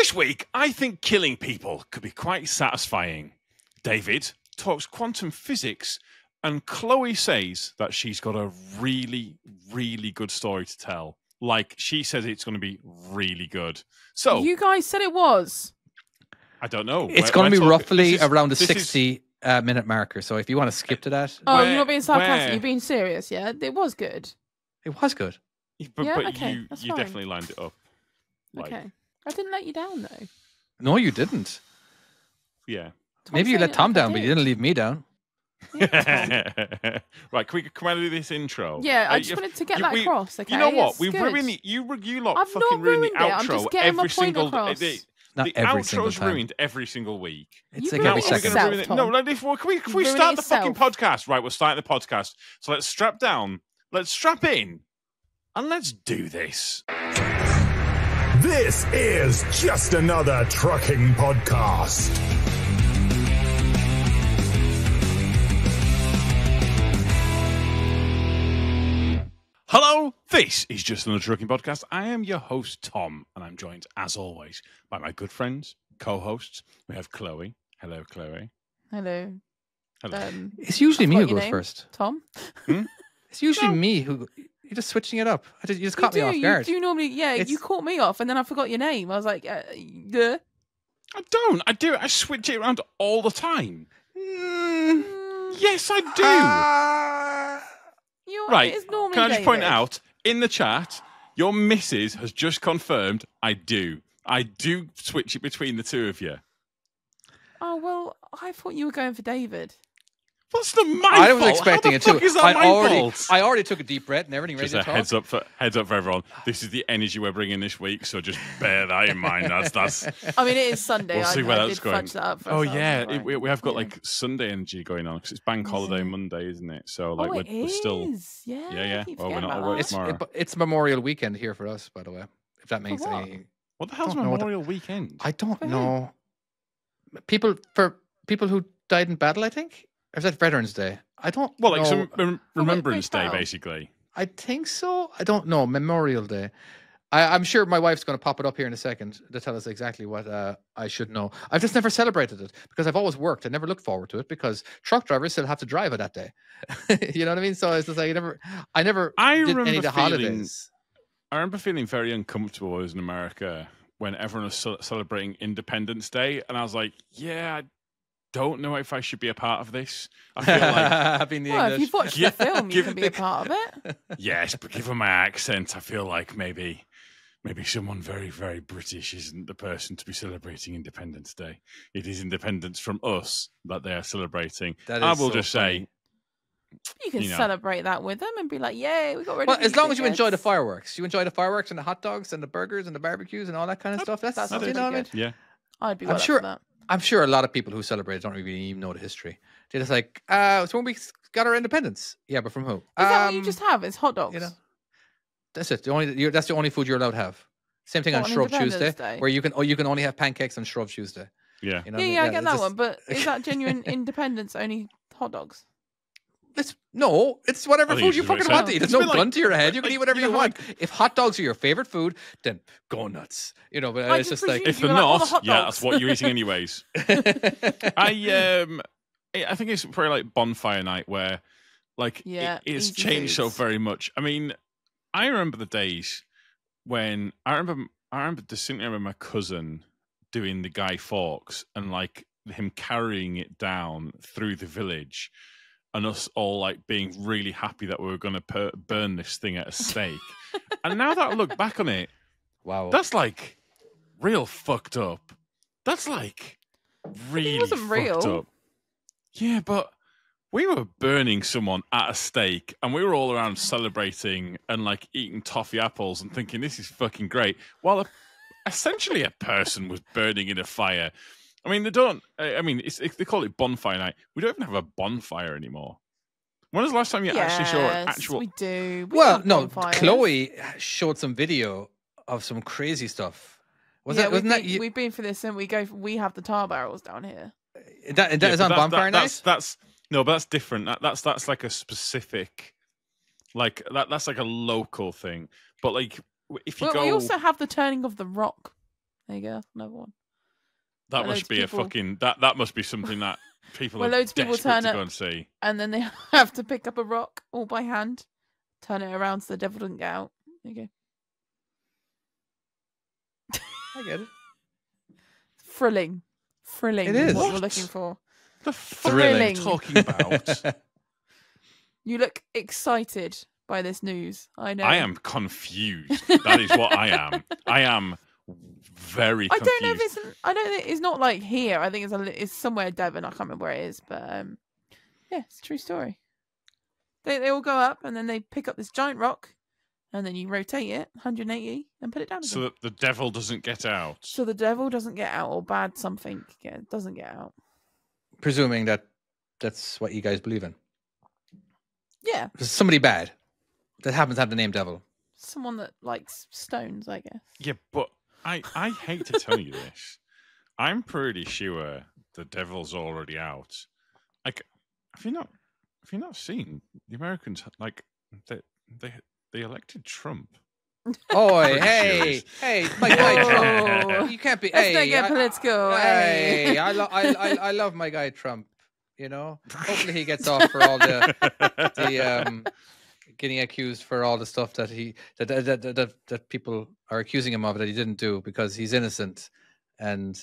This week, I think killing people could be quite satisfying. David talks quantum physics, and Chloe says that she's got a really, really good story to tell. Like, she says it's going to be really good. So you guys said it was. I don't know. It's going to be roughly around the 60-minute marker. So if you want to skip to that. Oh, you're not being sarcastic. You're being serious, yeah? It was good. It was good. But okay, you definitely lined it up. Okay. I didn't let you down, though. No, you didn't. Yeah. Maybe you let Tom down, but you didn't leave me down. Yeah, right, can I do this intro? Yeah, I just wanted to get that across. Okay, you know what? It's We've good. ruined you lot I've fucking not ruined the ruined it. I'm outro just getting my every point single across. the Not every single outro's time. ruined every single week. It's You like every ruined it second. yourself, Tom. No, like, can we start the fucking podcast? Right, we're starting the podcast. So let's strap down, let's strap in, and let's do this. This is just another trucking podcast. Hello, this is Just Another Trucking Podcast. I am your host, Tom, and I'm joined, as always, by my good friends, co-hosts. We have Chloe. Hello, Chloe. Hello. Hello. It's usually me who goes first. Tom? It's usually me who... You're just switching it up. You just caught me off guard. You do normally... Yeah, you caught me off, and then I forgot your name. I was like, I don't. I do. I switch it around all the time. Yes, I do. Right, can I just point out, in the chat, your missus has just confirmed I do. I do switch it between the two of you. Oh, well, I thought you were going for David. What's the my I fault? was expecting How the fuck it too. is that my fault? I already took a deep breath and everything ready Just to a talk. heads up for everyone. This is the energy we're bringing this week, so just bear that in mind. That's. I mean, it is Sunday. We'll see where I that's did going. fudge that up for Oh ourselves, yeah, right? we have got like Sunday energy going on because it's Bank Holiday Monday, isn't it? So like we're still. Yeah. Well, we're not at work tomorrow. It's Memorial Weekend here for us, by the way. If that makes any. What the hell's Memorial Weekend? I don't know. People who died in battle, I think. Or is that Veterans Day? I don't know. Well, like some Remembrance Day, basically. I think so. I don't know. Memorial Day. I'm sure my wife's going to pop it up here in a second to tell us exactly what I should know. I've just never celebrated it because I've always worked. I never looked forward to it because truck drivers still have to drive it that day. You know what I mean? So it's just like I never did any of the holidays. I remember feeling very uncomfortable when I was in America when everyone was celebrating Independence Day, and I was like, I don't know if I should be a part of this. I feel like if you've watched the film, you can be a part of it. Yes, but given my accent, I feel like maybe someone very, very British isn't the person to be celebrating Independence Day. It is independence from us that they are celebrating. I will just say, you can celebrate that with them and be like, "Yay, we got rid of." Well, as long as you enjoy the fireworks, you enjoy the fireworks and the hot dogs and the burgers and the barbecues and all that kind of stuff. That's you know what I mean? Yeah, I'd be. I'm sure. For that. I'm sure a lot of people who celebrate don't really even know the history. They're just like, so when we got our independence. Yeah, but from who? Is that what you just have? It's hot dogs. You know, that's it. That's the only food you're allowed to have. Same thing on Shrove Tuesday, where you can only have pancakes on Shrove Tuesday. Yeah, you know I get that one. But is that genuine independence only hot dogs? It's whatever food you fucking want to eat. There's no gun to your head. You can eat whatever you want. If hot dogs are your favorite food, then go nuts. You know, but it's just like if they're not, that's what you're eating anyways. I think it's probably like bonfire night where like it's changed so very much. I mean, I remember the days when I remember distinctly my cousin doing the Guy Fawkes and like him carrying it down through the village. And us all like being really happy that we were going to burn this thing at a stake. And now that I look back on it, wow, that's like real fucked up. That's like really fucked up. Yeah, but we were burning someone at a stake and we were all around celebrating and like eating toffee apples and thinking this is fucking great. While essentially a person was burning in a fire. I mean, they don't. I mean, they call it bonfire night. We don't even have a bonfire anymore. When was the last time you actually saw an actual? We do. Chloe showed some video of some crazy stuff. Wasn't that? We've been for this, and we have the tar barrels down here. That is on bonfire night. But that's different. That's like a specific, like that's like a local thing. But like if you go, we also have the turning of the rock There you go, another one. That must be a fucking that must be something that people are loads of people turn to up go and see. And then they have to pick up a rock all by hand, turn it around so the devil doesn't get out. There you go. I get it. Thrilling. It is what we're looking for. The thrilling talking about. You look excited by this news. I know. I am confused. That is what I am. I am very confused. I don't think it's not like here. I think it's somewhere in Devon. I can't remember where it is, but yeah, it's a true story. They all go up and then they pick up this giant rock, and then you rotate it 180 and put it down again. So that the devil doesn't get out. So the devil doesn't get out, or bad something doesn't get out. Presuming that's what you guys believe in. Yeah. Somebody bad that happens to have the name devil. Someone that likes stones, I guess. Yeah, but I hate to tell you this. I'm pretty sure the devil's already out. Like, have you not seen the Americans, like they elected Trump? Oh, hey, my guy Trump. You can't be. Let's not get political. Hey, I love my guy Trump. You know, hopefully he gets off for all the getting accused for all the stuff that that people are accusing him of that he didn't do because he's innocent. And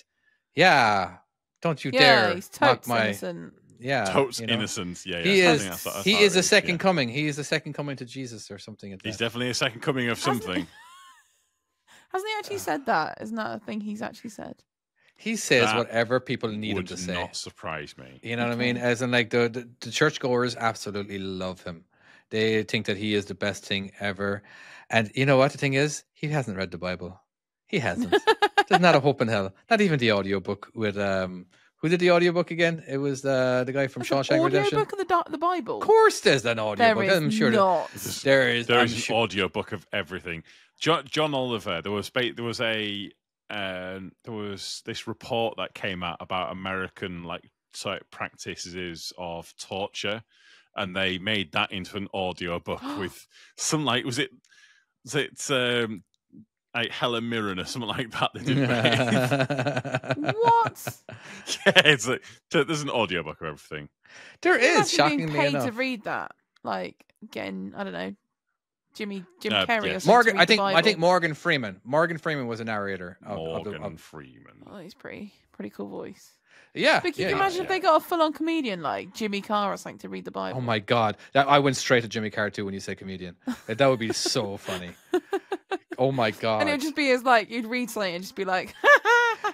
yeah, don't you dare he's mock my innocent. Yeah, totes innocent. Yeah, he is a second coming. He is a second coming to Jesus or something. He's definitely a second coming of something. Hasn't he actually said that? Isn't that a thing he's actually said? He says whatever people need him to say. Would not surprise me. You know what I mean? As in, like the churchgoers absolutely love him. They think that he is the best thing ever. And you know what the thing is? He hasn't read the Bible. He hasn't. There's not a hope in hell. Not even the audiobook with who did the audiobook again? It was the guy from Shawshank Redemption. Audiobook of the Bible. Of course, there's an audiobook. I'm sure not. There is an audiobook of everything. John Oliver. There was this report that came out about American sort of practices of torture, and they made that into an audiobook with some was it like Helen Mirren or something like that. They did what? Yeah, it's like there's an audiobook of everything. There is shockingly being paid enough to read that, like getting I don't know. Jim Carrey. Yes. Morgan, I think Morgan Freeman. Morgan Freeman was a narrator. Morgan Freeman. Oh, he's pretty cool voice. Yeah. But can you imagine if they got a full-on comedian like Jimmy Carr or something to read the Bible? Oh my God, I went straight to Jimmy Carr too when you say comedian. That would be so funny. Oh my God. And it would just be as you'd read something and just be like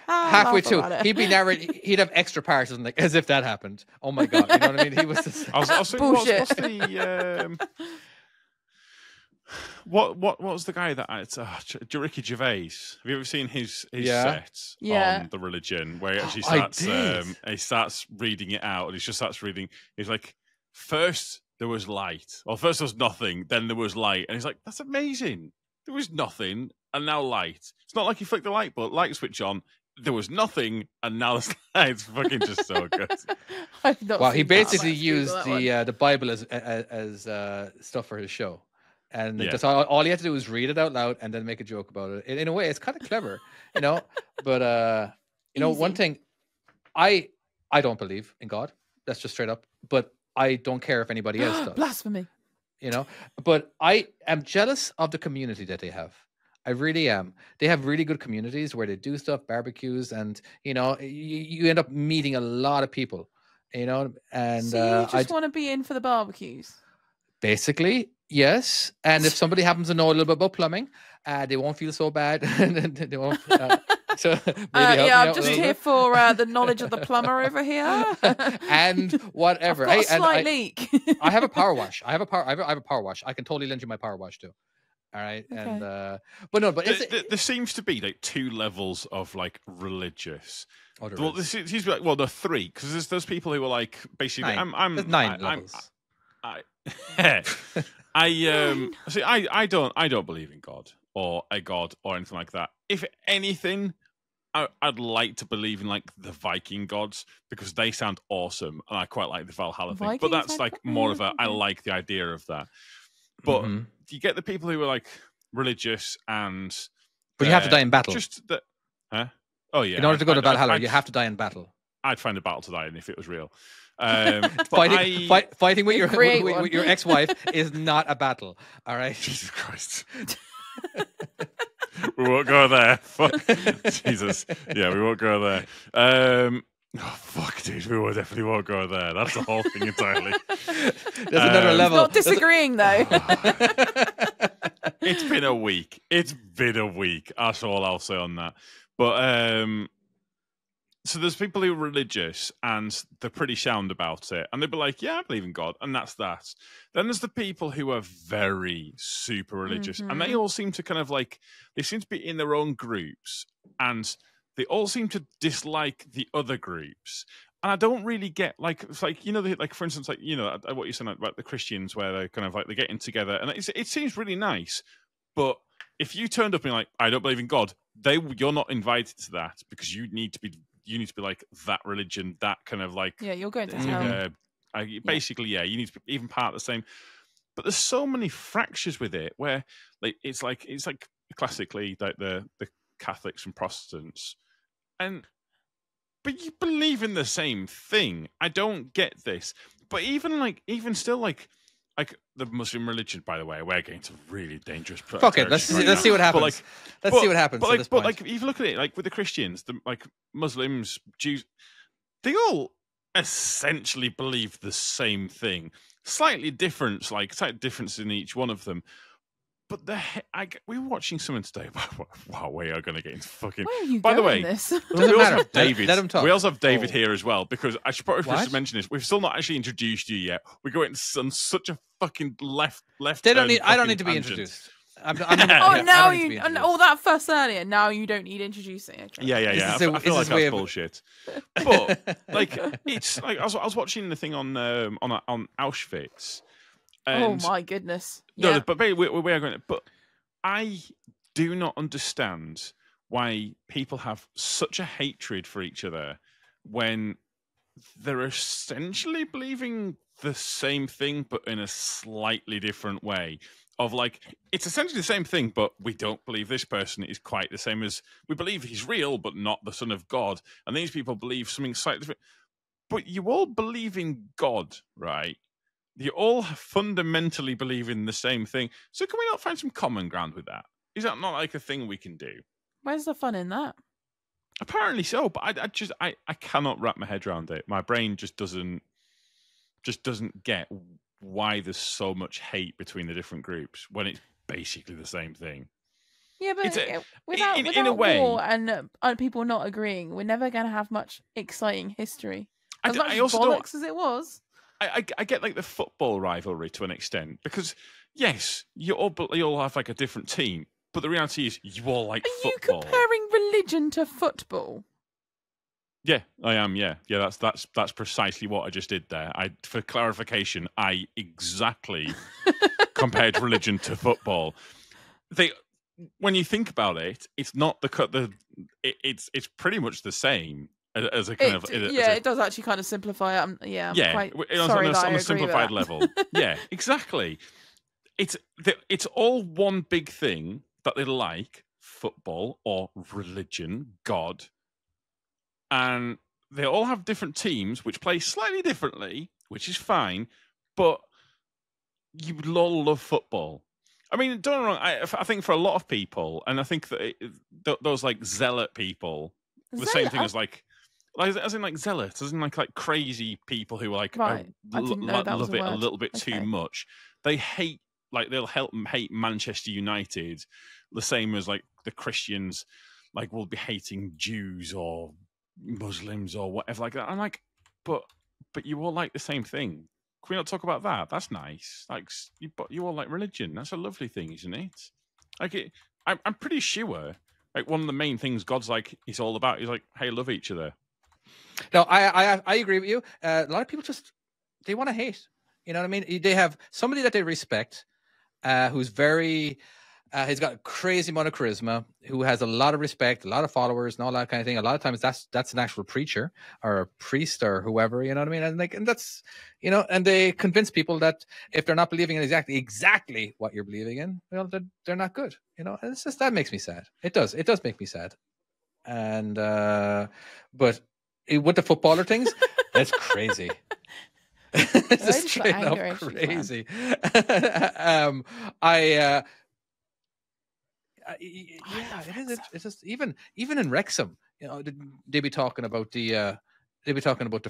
halfway through, he'd be narrating. He'd have extra parts and as if that happened. Oh my God, you know what I mean? He was just I was bullshit. What's the What was the guy that Ricky Gervais? Have you ever seen his set on the religion where he actually starts reading it out and he just starts reading? He's like, first there was light, or first there was nothing, then there was light, and he's like, that's amazing. There was nothing and now light. It's not like you flick the light switch on. There was nothing and now there's light. It's fucking just so good. Well, he basically used the Bible as stuff for his show. And that's all he had to do was read it out loud and then make a joke about it. In a way, it's kind of clever, you know. But one thing, I don't believe in God. That's just straight up. But I don't care if anybody else does. Blasphemy. You know. But I am jealous of the community that they have. I really am. They have really good communities where they do stuff, barbecues, and you end up meeting a lot of people. You know, and so you just want to be in for the barbecues. Basically, yes. And if somebody happens to know a little bit about plumbing, they won't feel so bad. They won't. So I'm just here for the knowledge of the plumber over here. And whatever. I've got a slight leak. I have a power wash. I have a power wash. I can totally lend you my power wash too. All right. Okay. And there seems to be two levels of religious. There seems to be there are three, because there's those people who are basically there's nine levels. I don't believe in God or a God or anything like that. If anything, I'd like to believe in the Viking gods, because they sound awesome and I quite like the Valhalla thing. But that's more of a I like the idea of that. But you get the people who are religious and but you have to die in battle. Just that Huh? Oh yeah. In order to go to Valhalla, you have to die in battle. I'd find a battle to die in if it was real. Fighting with your ex-wife is not a battle. All right. Jesus Christ. We won't go there. Jesus. Yeah, we won't go there. Oh, fuck, dude. We definitely won't go there. That's the whole thing entirely. There's another level. Not disagreeing, though. It's been a week. That's all I'll say on that. But, so there's people who are religious and they're pretty sound about it. And they'll be like, yeah, I believe in God. And that's that. Then there's the people who are very super religious. And they all seem to kind of like, they seem to be in their own groups. And they all seem to dislike the other groups. And I don't really get, like, it's like, you know, like, for instance, like, you know, what you're saying about the Christians where they're kind of like, they're getting together. And it seems really nice. But if you turned up and like, I don't believe in God, you're not invited to that because you need to be like that religion, that kind of like... Yeah, you're going to hell. Basically, yeah, you need to be even part of the same... But there's so many fractures with it where like it's like classically like the Catholics and Protestants. But you believe in the same thing. I don't get this. But even still like the Muslim religion, by the way, we're getting to really dangerous. Fuck it. Let's see what happens. Let's see what happens. But like, if you look at it, like with the Christians, like Muslims, Jews, they all essentially believe the same thing. Slight difference in each one of them. But we were watching someone today. Wow, we are going to get into fucking. Where are you by going the way, this? we also have David. Let him talk. We also have David here as well because I should probably mention this. We've still not actually introduced you yet. We go on such a fucking left. They don't need. I don't need to be introduced. That fuss earlier. Now you don't need introducing. Okay. Yeah. I feel like that's bullshit. But like, it's like I was watching the thing on Auschwitz. Oh my goodness! No, but we are going. But I do not understand why people have such a hatred for each other when they're essentially believing the same thing, but in a slightly different way. Of like, it's essentially the same thing, but we don't believe this person is quite the same as we believe he's real, but not the Son of God. And these people believe something slightly different. But you all believe in God, right? You all fundamentally believe in the same thing. So can we not find some common ground with that? Is that not like a thing we can do? Where's the fun in that? Apparently so, but I cannot wrap my head around it. My brain just doesn't get why there's so much hate between the different groups when it's basically the same thing. Yeah, but without in a way, war and people not agreeing, we're never going to have much exciting history. As much bollocks as it was. I get like the football rivalry to an extent because yes, you all have like a different team, but the reality is you all like football. Are you comparing religion to football? Yeah, I am. Yeah. That's precisely what I just did there. For clarification, I exactly compared religion to football. When you think about it, it's not it's pretty much the same as a kind of. It does actually kind of simplify it. I'm quite sorry on a simplified level. Yeah, exactly. It's all one big thing that they like: football or religion, God. And they all have different teams which play slightly differently, which is fine, but you all love football. I mean, don't get me wrong, I think for a lot of people, and I think that those like zealot people, the same thing as like as in like zealots, as in like crazy people who are like love it a little bit too much. They hate, like they'll hate Manchester United, the same as like the Christians, like will be hating Jews or Muslims or whatever like that. I'm like, but you all like the same thing. Can we not talk about that? That's nice. Like, you all like religion. That's a lovely thing, isn't it? Like, I'm pretty sure. Like, one of the main things God's like, he's all about. He's like, hey, love each other. No, I agree with you. A lot of people they want to hate. You know what I mean? They have somebody that they respect, who's very. He's got a crazy amount of charisma, who has a lot of respect, a lot of followers, and all that kind of thing. A lot of times, that's an actual preacher or a priest or whoever. You know what I mean? And that's, you know, and they convince people that if they're not believing in exactly what you're believing in, well, they're not good. You know, and it's just that makes me sad. It does make me sad. and but with the footballer things, that's crazy. It's just straight up crazy. It's just even in Wrexham, you know, they be talking about the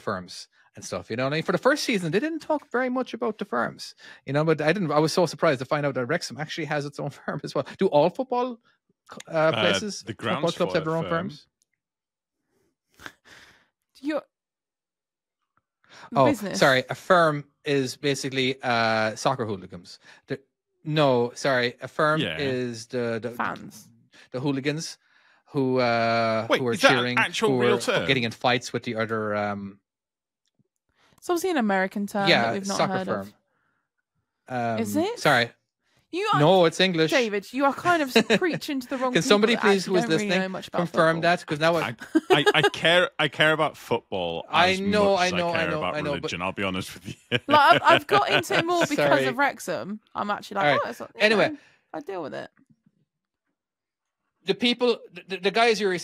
firms and stuff, you know. And for the first season, they didn't talk very much about the firms, you know. But I was so surprised to find out that Wrexham actually has its own firm as well. Do all football places, the football clubs have their own firms? Business. Sorry. A firm is basically soccer hooligans. No, sorry. A firm is the fans, the hooligans who are cheering, who are getting in fights with the other. It's obviously an American term that we've not heard firm. of. Is it? Sorry. No, it's English. David, you are kind of preaching to the wrong people. Can somebody please, who is listening, confirm that? Because now I care about football. As much as I care about religion. But I'll be honest with you. Like, I've got into it more because of Wrexham. I'm actually like, right. Anyway, I deal with it. The people, the guys who are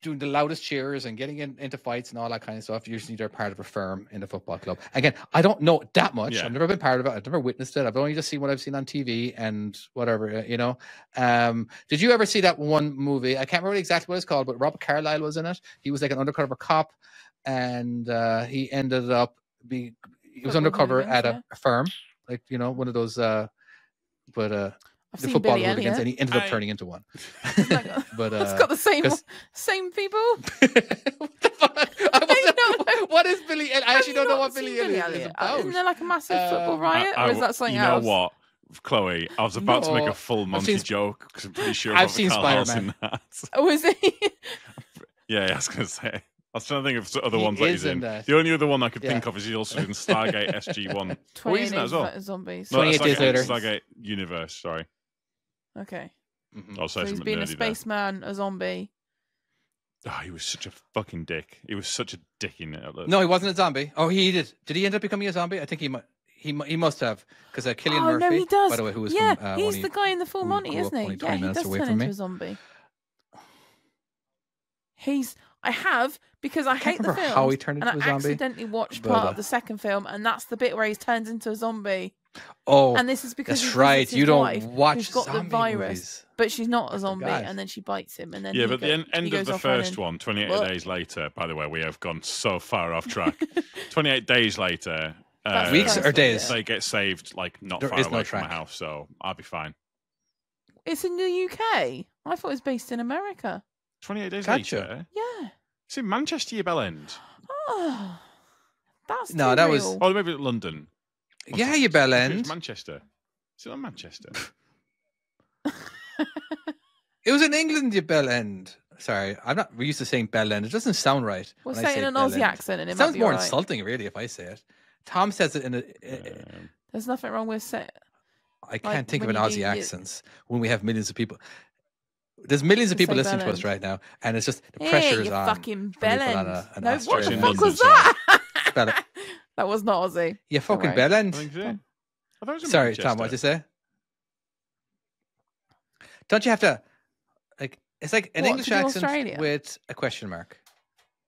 doing the loudest cheers and getting into fights and all that kind of stuff, usually they're part of a firm in the football club. Again, I don't know that much. Yeah. I've never been part of it. I've never witnessed it. I've only just seen what I've seen on TV and whatever, you know. Did you ever see that one movie? I can't remember exactly what it's called, but Robert Carlyle was in it. He was like an undercover cop, and he ended up he was undercover at a firm, like, you know, one of those. I've the seen football Billy hooligans, Elliot. and he ended up turning into one. But it's got the same people. What the fuck? What is Billy Elliot? I actually don't know what Billy Elliot is about. Isn't there like a massive football riot, or is that something else? You know what, Chloe? I was about to make a full Monty joke because I'm pretty sure I've seen Spider-Man. Oh, is he? Yeah, I was going to say. I was trying to think of other ones that he's in. The only other one I could think of is he's also in Stargate SG-1. 28 Days Later Zombies. 28 Days Later. Stargate Universe, sorry. Okay. Mm-hmm. So he's been a spaceman, a zombie. Oh, he was such a fucking dick. He was such a dick in it. No, he wasn't a zombie. Oh, he did. Did he end up becoming a zombie? I think he must have, because Cillian Murphy, no, he does. by the way, who was from he's the guy in the Full Monty, isn't he? Yeah, he does turn into a zombie. I have, because I hate the film. How he turned into a zombie. Accidentally watched part of the second film, and that's the bit where he turns into a zombie. Oh, and this is because that's right. You don't watch who's got zombie the virus, movies. But she's not a zombie, and then she bites him, and then but the end of the first one, 28 days later. By the way, we have gone so far off track. 28 days later, weeks or days, they get saved like not far away from my house, so I'll be fine. It's in the UK. I thought it was based in America. 28 days later. Yeah. It's in Manchester, you bellend. Oh, that's that real. was. Oh, maybe London. Yeah, you bellend. Manchester. Is it on Manchester? It was in England, you bellend. Sorry, I'm not used to saying bellend. It doesn't sound right. We'll say it in an Aussie accent, and it sounds might be more right. insulting, really, if I say it. Tom says it in a. There's nothing wrong with saying. I can't think of an Aussie accent when we have millions of people. There's millions of people listening to us right now, and it's just the pressure is on. Fucking bellend. No, what the fuck was that? That was not Aussie. You fucking bellend. Sorry, Manchester. Tom, what'd you say? Don't you have to, like, it's like an English accent Australia? with a question mark.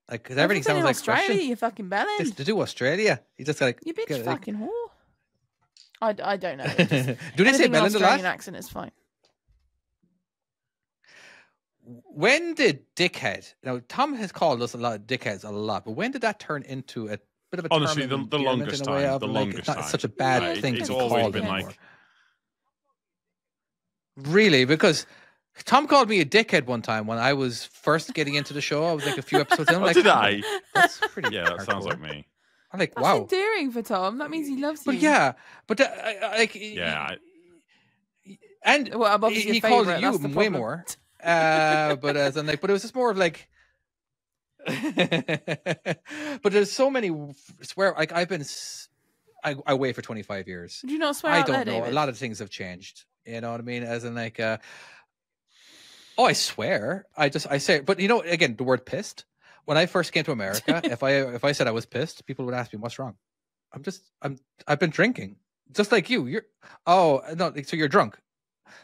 Like, because everything sounds like Australia, question. you fucking bellend. Just to do Australia. You just like. You bitch fucking whore. I don't know. Do they say bellend a lot? Australian accent is fine. When did dickhead? Now, Tom has called us a lot of dickheads a lot, but when did that turn into a bit of a honestly the longest time? The longest time. It's not such a bad thing it's to always call been anymore. like. Really, because Tom called me a dickhead one time when I was first getting into the show. I was like a few episodes in. Like, did I? That's pretty. Yeah, that sounds like me. I'm like, That's wow. endearing for Tom. That means he loves you. But yeah, but like, yeah. And well, I'm obviously he called you way more. But as in, like, but it was just more of like. But there's so many swear. Like I've been, I away for 25 years. Do you not swear? I don't know. David? A lot of things have changed. You know what I mean? As in, like, oh, I swear. I say, but you know, again, the word pissed. When I first came to America, if I said I was pissed, people would ask me, "What's wrong?" I've been drinking, just like you. So you're drunk.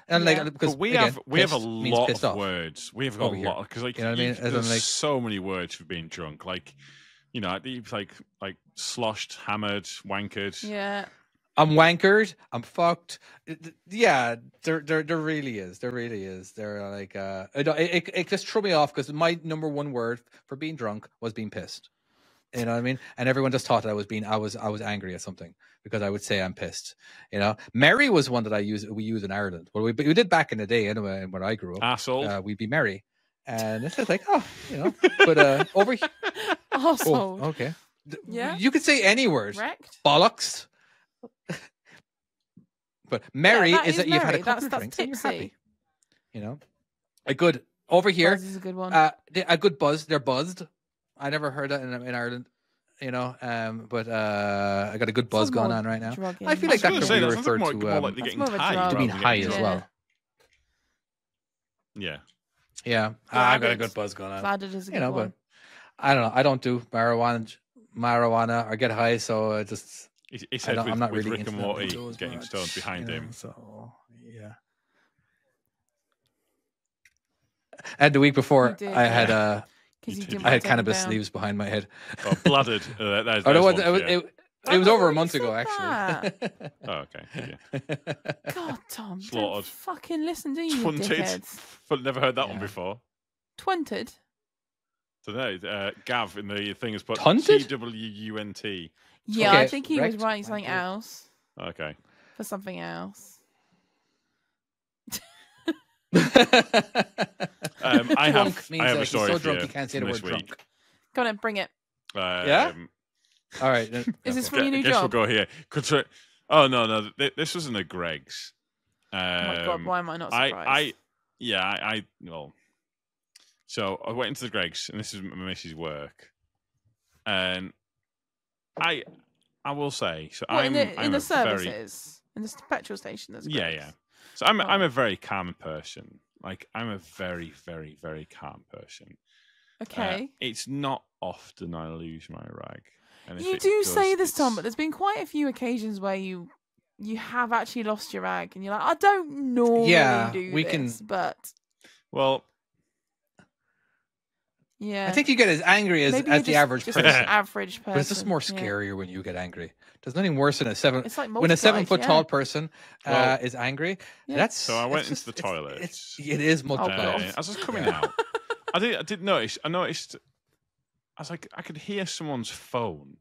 And Yeah. because we have a lot of words. We have got a lot because like you know what I mean. There's like so many words for being drunk. Like like sloshed, hammered, wankered. Yeah. I'm wankered. I'm fucked. Yeah, there really is. There really is. They're like, it just threw me off because my number one word for being drunk was being pissed. You know what I mean? And everyone just thought that I was angry at something because I would say I'm pissed. You know, merry was one that we use in Ireland. Well, we did back in the day anyway. When I grew up, asshole, we'd be merry, and it's just like, oh, you know. But over here, asshole. Oh, okay. Yeah, you could say any word. Wrecked. Bollocks. But merry is that you've had a couple that's of drinks and you're happy. tipsy. You know, a good over here. Buzz is a good one. A good buzz. They're buzzed. I never heard that in Ireland. You know, but I got a good buzz going on right now. I feel like that could be referred to more like getting high. To being high as well. Yeah. Yeah. I got a good buzz going on. Fladded is a good one. But I don't know. I don't do marijuana or get high, so just. He said I'm not really Rick and Morty getting stoned behind him. So yeah. And the week before, I had cannabis leaves behind my head. Oh, blooded. It was over a month ago, actually. Oh, okay. Yeah. God, Tom, slaughtered. Don't fucking listen, do you? Twinted. But never heard that one before. Twinted. Today, Gav in the thing has put Tunted? TWUNT. Yeah, okay, I think he was writing something else. Okay. For something else. I have a story so for drunk you he can't say the word drunk. Go on, bring it. Yeah. All right. Is this for your new job? I guess we'll go here. Oh no! This was in the Greggs. Oh my God! Why am I not surprised? Well. So I went into the Greggs, and this is my missus' work, and I will say, so what, I'm in the services, in the petrol station. Yeah. So I'm a very calm person. Like I'm a very, very, very calm person. Okay. It's not often I lose my rag. And you do say this, Tom, but there's been quite a few occasions where you have actually lost your rag, and you're like, I don't normally do this, but well. Yeah, I think you get as angry as the average person. Average person. But it's just more scarier when you get angry. There's nothing worse than when a 7 foot tall person is angry. Yeah. So I went into the toilet. It is multiplied. As I was coming out, I did notice. I noticed. I was like, I could hear someone's phone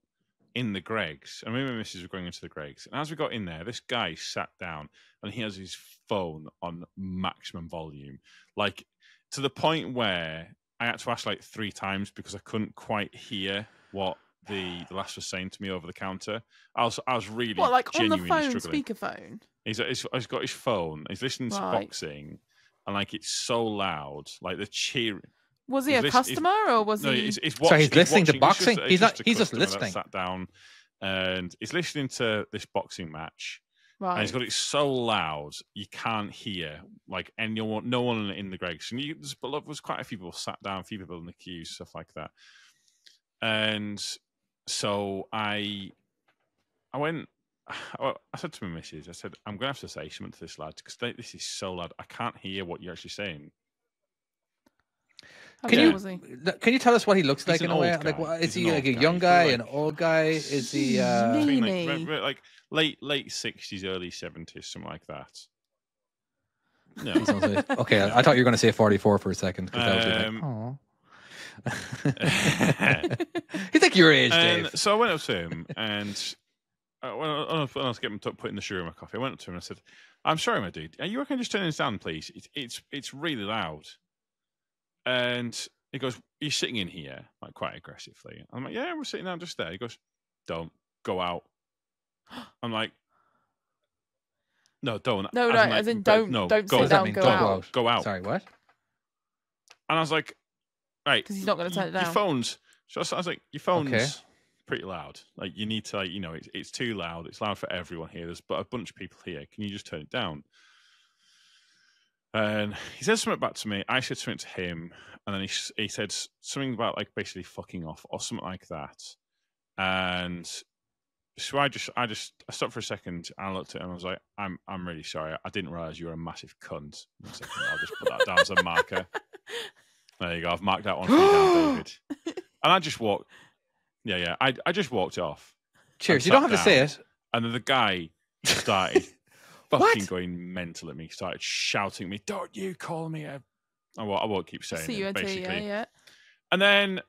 in the Greggs. And me and my missus were going into the Greggs. And as we got in there, this guy sat down and he has his phone on maximum volume, like to the point where I had to ask like 3 times because I couldn't quite hear what the lass was saying to me over the counter. I was really on the phone, struggling. Speakerphone. He's got his phone. He's listening to boxing, and like it's so loud, like the cheering. Was he a customer or was he? So he's listening to boxing. He's just listening. Sat down, and he's listening to this boxing match. Right. And he's got it so loud you can't hear like anyone, no one in the Greggs. And there was quite a few people sat down, a few people in the queues, stuff like that. And so I said to my missus, I said, I'm going to have to say something to this lad because this is so loud. I can't hear what you're actually saying. Can you tell us what he looks like in a way? Like, is he like a young guy, an old guy? Is he like late 60s, early 70s, something like that? No. Okay, I thought you were going to say 44 for a second. That he's like your age, Dave. So I went up to him and when I was getting putting the sugar in my coffee, I went up to him and I said, "I'm sorry, my dude. Are you okay? Just turn this down, please. It's really loud." And he goes, "You're sitting in here," like quite aggressively. I'm like, "Yeah, we're sitting down just there." He goes, "Don't go out." I'm like, "No, don't." No, as in don't sit down, go out. Go out. Sorry, what? And I was like, "Right," because he's not going to turn it down. Your phone's. So I was like, "Your phone's pretty loud. Like you need to, it's too loud. It's loud for everyone here. There's but a bunch of people here. Can you just turn it down?" And he said something back to me. I said something to him, and then he said something about like basically fucking off or something like that. And So I stopped for a second and I looked at him and I was like, I'm really sorry. I didn't realise you were a massive cunt. I'll just put that down as a marker. There you go. I've marked that one for you down, David. And I just walked. Yeah. I just walked off. Cheers. You don't have to say it. And then the guy started fucking going mental at me. Started shouting at me, "Don't you call me a..." I won't keep saying it, basically. Yeah. And then,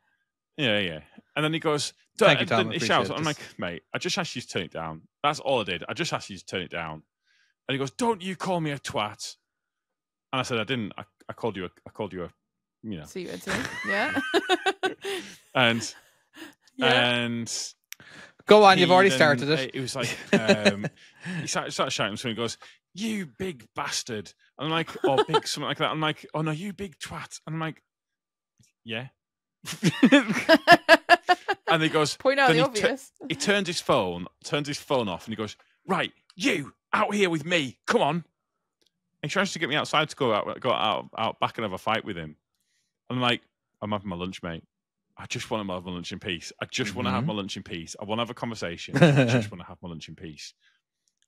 yeah. And then he goes, Thank you, Tom. he shouts. I'm like, mate, I just asked you to turn it down. That's all I did. I just asked you to turn it down. And he goes, "Don't you call me a twat." And I said, I didn't. I called you a, you know. CUNT, yeah. and go on, you've already started it. It was like, he started shouting, so he goes, "You big bastard." And I'm like, "Oh, big," something like that. I'm like, "Oh no, you big twat." And I'm like, "Yeah." And he goes, point out the obvious. He turns his phone off, and he goes, "Right, you out here with me, come on." He tries to get me outside to go out back and have a fight with him. I'm like, "I'm having my lunch, mate. I just want to have my lunch in peace. I just want to have my lunch in peace. I want to have a conversation. I just want to have my lunch in peace."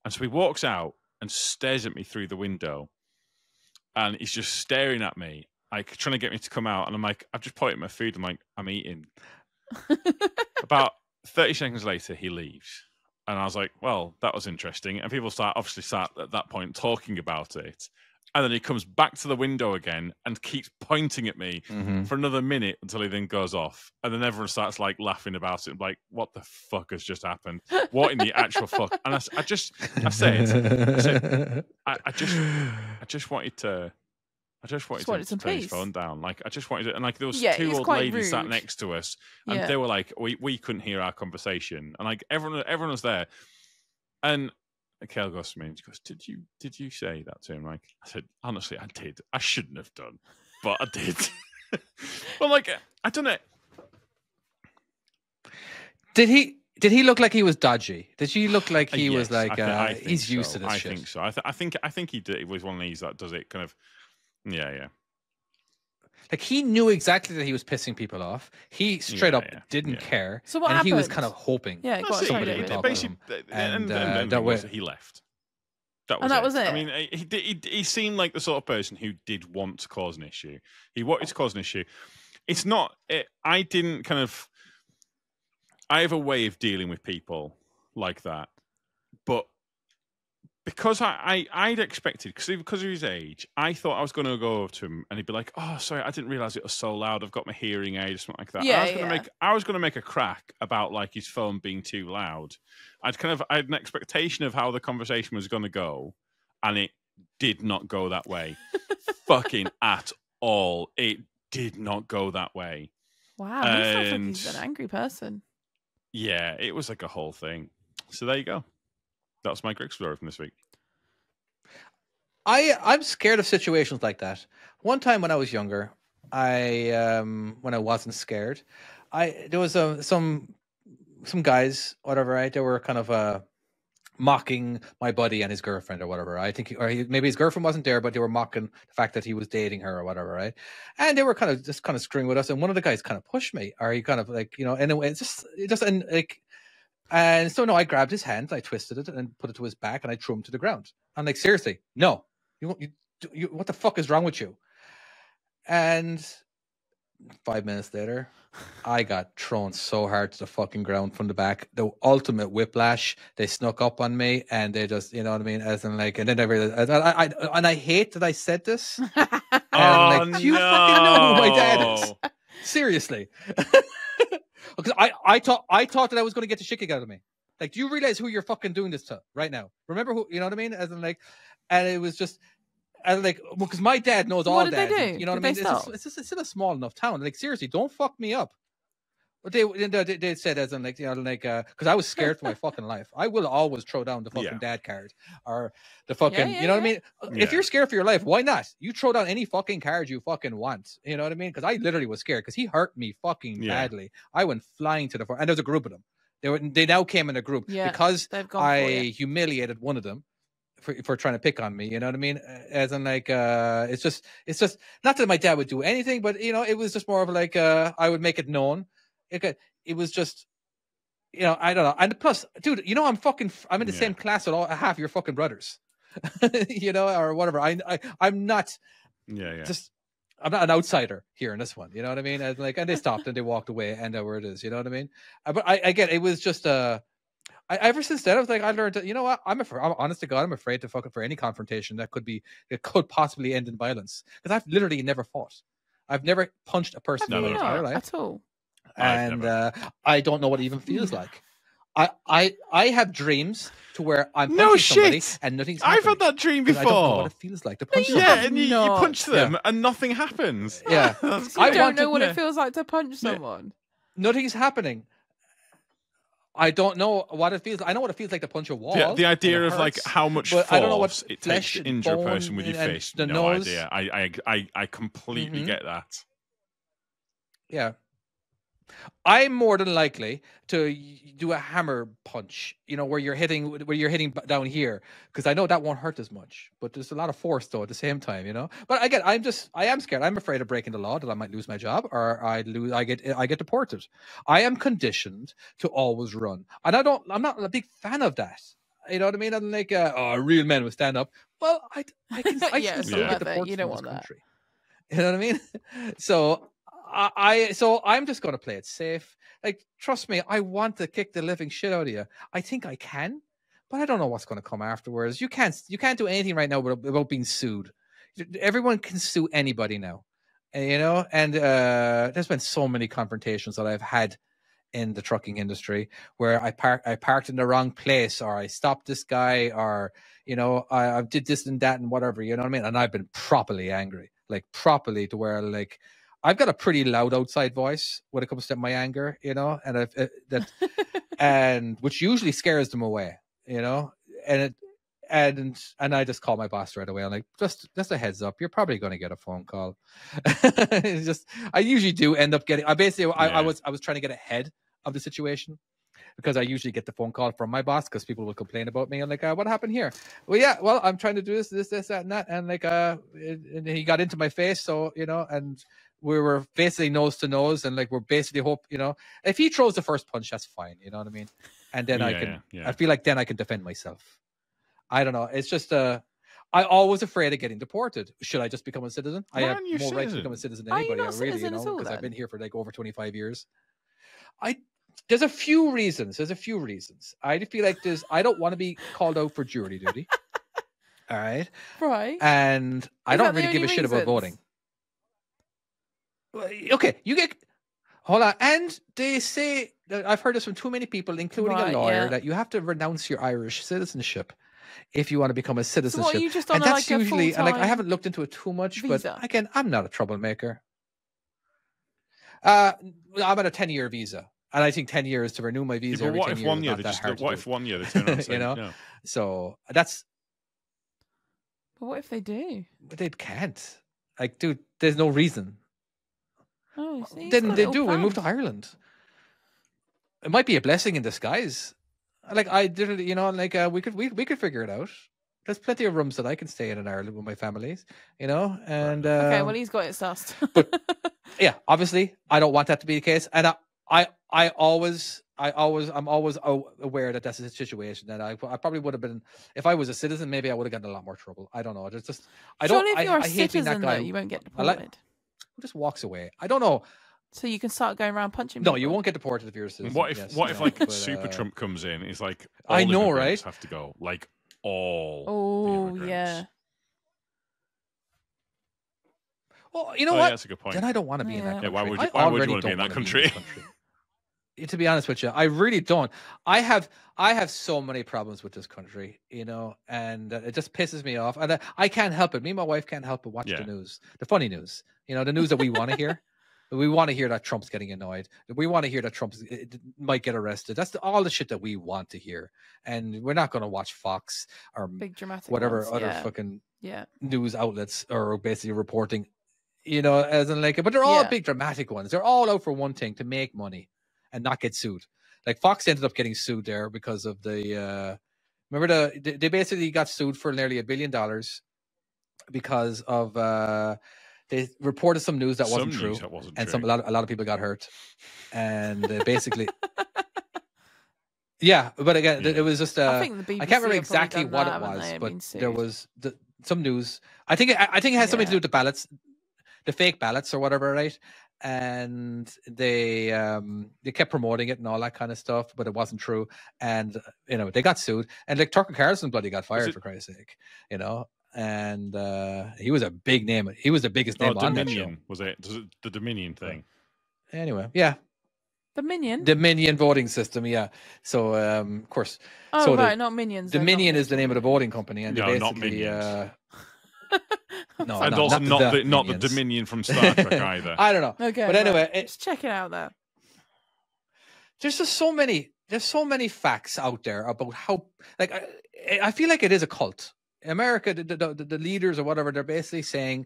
And so he walks out and stares at me through the window, and he's just staring at me, like trying to get me to come out. And I'm like, I've just pointed at my food. I'm like, I'm eating. About 30 seconds later, he leaves. And I was like, well, that was interesting. And people obviously start at that point talking about it. And then he comes back to the window again and keeps pointing at me for another minute until he then goes off. And then everyone starts like laughing about it. I'm like, what the fuck has just happened? What in the actual fuck? And I said, I just wanted to put his phone down. Like, I just wanted to, and like there was two old ladies sat next to us, and they were like, we couldn't hear our conversation, and like everyone was there, and Kale goes to me and she goes, "Did you say that to him?" Like, I said, "Honestly, I did. I shouldn't have done, but I did." Well, like, I don't know. Did he look like he was dodgy? Did she look like he was like I he's used to this shit? I think so. I think he did. He was one of these that does it kind of. Yeah. Like, he knew exactly that he was pissing people off. He straight up didn't care. So what happened? He was kind of hoping. Yeah, somebody would talk to him. And that way he left. That was it. I mean, he seemed like the sort of person who did want to cause an issue. He wanted to cause an issue. It's not. I didn't kind of. I have a way of dealing with people like that, but because I'd expected, because of his age, I thought I was going to go over to him and he'd be like, "Oh, sorry, I didn't realize it was so loud. I've got my hearing aid," or something like that. Yeah, I was going to make a crack about like his phone being too loud. I had an expectation of how the conversation was going to go, and it did not go that way. Fucking at all. It did not go that way. Wow, he sounds like he's an angry person. Yeah, it was like a whole thing. So there you go. That's my Greg story from this week. I'm scared of situations like that. One time when I was younger, when I wasn't scared, there was some guys, whatever, right? They were kind of mocking my buddy and his girlfriend or whatever. I think, maybe his girlfriend wasn't there, but they were mocking the fact that he was dating her or whatever, right? And they were kind of screwing with us. And one of the guys kind of pushed me, or he kind of like, anyway, and so, no, I grabbed his hand, I twisted it and put it to his back, and I threw him to the ground. I'm like, seriously, no, you what the fuck is wrong with you? And 5 minutes later, I got thrown so hard to the fucking ground from the back. The ultimate whiplash. They snuck up on me, and they just, you know what I mean? As in, like, and then I realized, I hate that I said this. Do you fucking know who my dad is? Seriously. Because I thought that I was going to get the shit kicked out of me. Like, do you realize who you're fucking doing this to right now? Remember who, you know what I mean? As in, like, and it was just, because my dad knows all that. What did they do? You know what I mean? It's still a small enough town. Like, seriously, don't fuck me up. But they said, as in, like, because I was scared for my fucking life. I will always throw down the fucking dad card or the fucking, you know what I mean? Yeah. If you're scared for your life, why not? You throw down any fucking card you fucking want. You know what I mean? Because I literally was scared because he hurt me fucking badly. I went flying to the floor, and there was a group of them. They now came in a group because I humiliated one of them for trying to pick on me. You know what I mean? As in, like, it's just not that my dad would do anything, but it was just more of like I would make it known. It was just, I don't know. And plus, dude, I'm in the same class with half your fucking brothers, or whatever. I'm not. Yeah. I'm not an outsider here in this one. You know what I mean? And they stopped and they walked away, and where it is. You know what I mean? But I get it was just ever since then, I was like, I learned that, you know what? I'm honest to God, I'm afraid to fucking for any confrontation that could possibly end in violence. Because I've literally never fought. I've never punched a person in my entire life at all. And I don't know what it even feels like. I have dreams to where I'm punching somebody and nothing's happening. I've had that dream before. I don't know what it feels like to punch somebody. Yeah, and you punch them and nothing happens. Yeah. I don't know what it feels like to punch someone. Nothing's happening. I don't know what it feels like. I know what it feels like to punch a wall. The idea of like how much force I don't know what it takes to injure a person with your face. No nose. Idea. I completely get that. Yeah. I'm more than likely to do a hammer punch, where you're hitting down here, because I know that won't hurt as much, but there's a lot of force though at the same time, But again, I am scared. I'm afraid of breaking the law, that I might lose my job or I get deported. I am conditioned to always run, and I'm not a big fan of that. You know what I mean? I'm like, real men will stand up. Well, I can still get deported you don't from want this country. You know what I mean? So I'm just going to play it safe. Like, trust me, I want to kick the living shit out of you. I think I can, but I don't know what's going to come afterwards. You can't do anything right now without being sued. Everyone can sue anybody now, and there's been so many confrontations that I've had in the trucking industry where I parked in the wrong place, or I stopped this guy, or I did this and that and whatever, you know what I mean? And I've been properly angry, like properly, to where like I've got a pretty loud outside voice when it comes to my anger, and and which usually scares them away, and I just call my boss right away. I'm like, just a heads up, you're probably going to get a phone call. I usually do end up getting. I was trying to get ahead of the situation, because I usually get the phone call from my boss, because people will complain about me and like, what happened here? Well, I'm trying to do this, that, and that, and like, and he got into my face, so and we were basically nose to nose, and like we're basically if he throws the first punch, that's fine, you know what I mean? And then I feel like then I can defend myself. I don't know. It's just I'm always afraid of getting deported. Should I just become a citizen? I have more right to become a citizen than anybody, really, because I've been here for like over 25 years. There's a few reasons. I feel like I don't want to be called out for jury duty. All right. Right. And I don't really give a shit about voting. Okay, hold on. And they say, I've heard this from too many people, including a lawyer, that you have to renounce your Irish citizenship if you want to become a citizenship. So what, are you just on and that's like usually, and like, I haven't looked into it too much, visa? But again, I'm not a troublemaker. I'm on a 10-year visa, and I think 10 years to renew my visa. Yeah, but what if 1 year they turn around and say, no? So that's. But what if they do? They can't. Like, dude, there's no reason. Oh, see, then they do. We moved to Ireland. It might be a blessing in disguise. Like I did it, we could figure it out. There's plenty of rooms that I can stay in Ireland with my families, and okay, well, he's got it sussed. But yeah, obviously, I don't want that to be the case, and I'm always aware that that's a situation that I probably would have been, if I was a citizen, maybe I would have gotten a lot more trouble. I don't know. It's just Surely if you're a citizen, though, you won't get deported. Who just walks away? I don't know. So you can start going around punching people. No, you won't get deported if you're a citizen. What if like Super Trump comes in? It's like all I know, right? Have to go, like all. Oh yeah. Well, you know what? That's a good point. Then I don't want to be in that country. Yeah, why would you want to be in that country? To be honest with you, I really don't. I have so many problems with this country, and it just pisses me off. And I can't help it. Me and my wife can't help but watch the news, the funny news, the news that we want to hear. We want to hear that Trump's getting annoyed. We want to hear that Trump might get arrested. That's all the shit that we want to hear. And we're not going to watch Fox or big dramatic whatever other fucking news outlets are basically reporting, as in like, but they're all big dramatic ones. They're all out for one thing, to make money and not get sued. Like Fox ended up getting sued there because of they basically got sued for nearly $1 billion because of they reported some news that wasn't true, and a lot of people got hurt, and basically Yeah, but again, it was just. I think the BBC I can't remember have probably exactly done what that, it haven't was, they? but Been there sued. was some news. I think it has something to do with the ballots, the fake ballots or whatever, right? And they kept promoting it and all that kind of stuff, but it wasn't true. And they got sued, and like Tucker Carlson bloody got fired for Christ's sake, And he was a big name. He was the biggest name on that show. Dominion was it? The Dominion thing? Anyway, yeah. Dominion voting system, yeah. So of course. Oh, so right, not Minions. Dominion is the name of the voting company, and no, they not basically Minions. no, and also not the Dominion from Star Trek either. I don't know. Okay, but anyway, just check it out there. There's just so many facts out there about how, like, I feel like it is a cult. America, the leaders or whatever, they're basically saying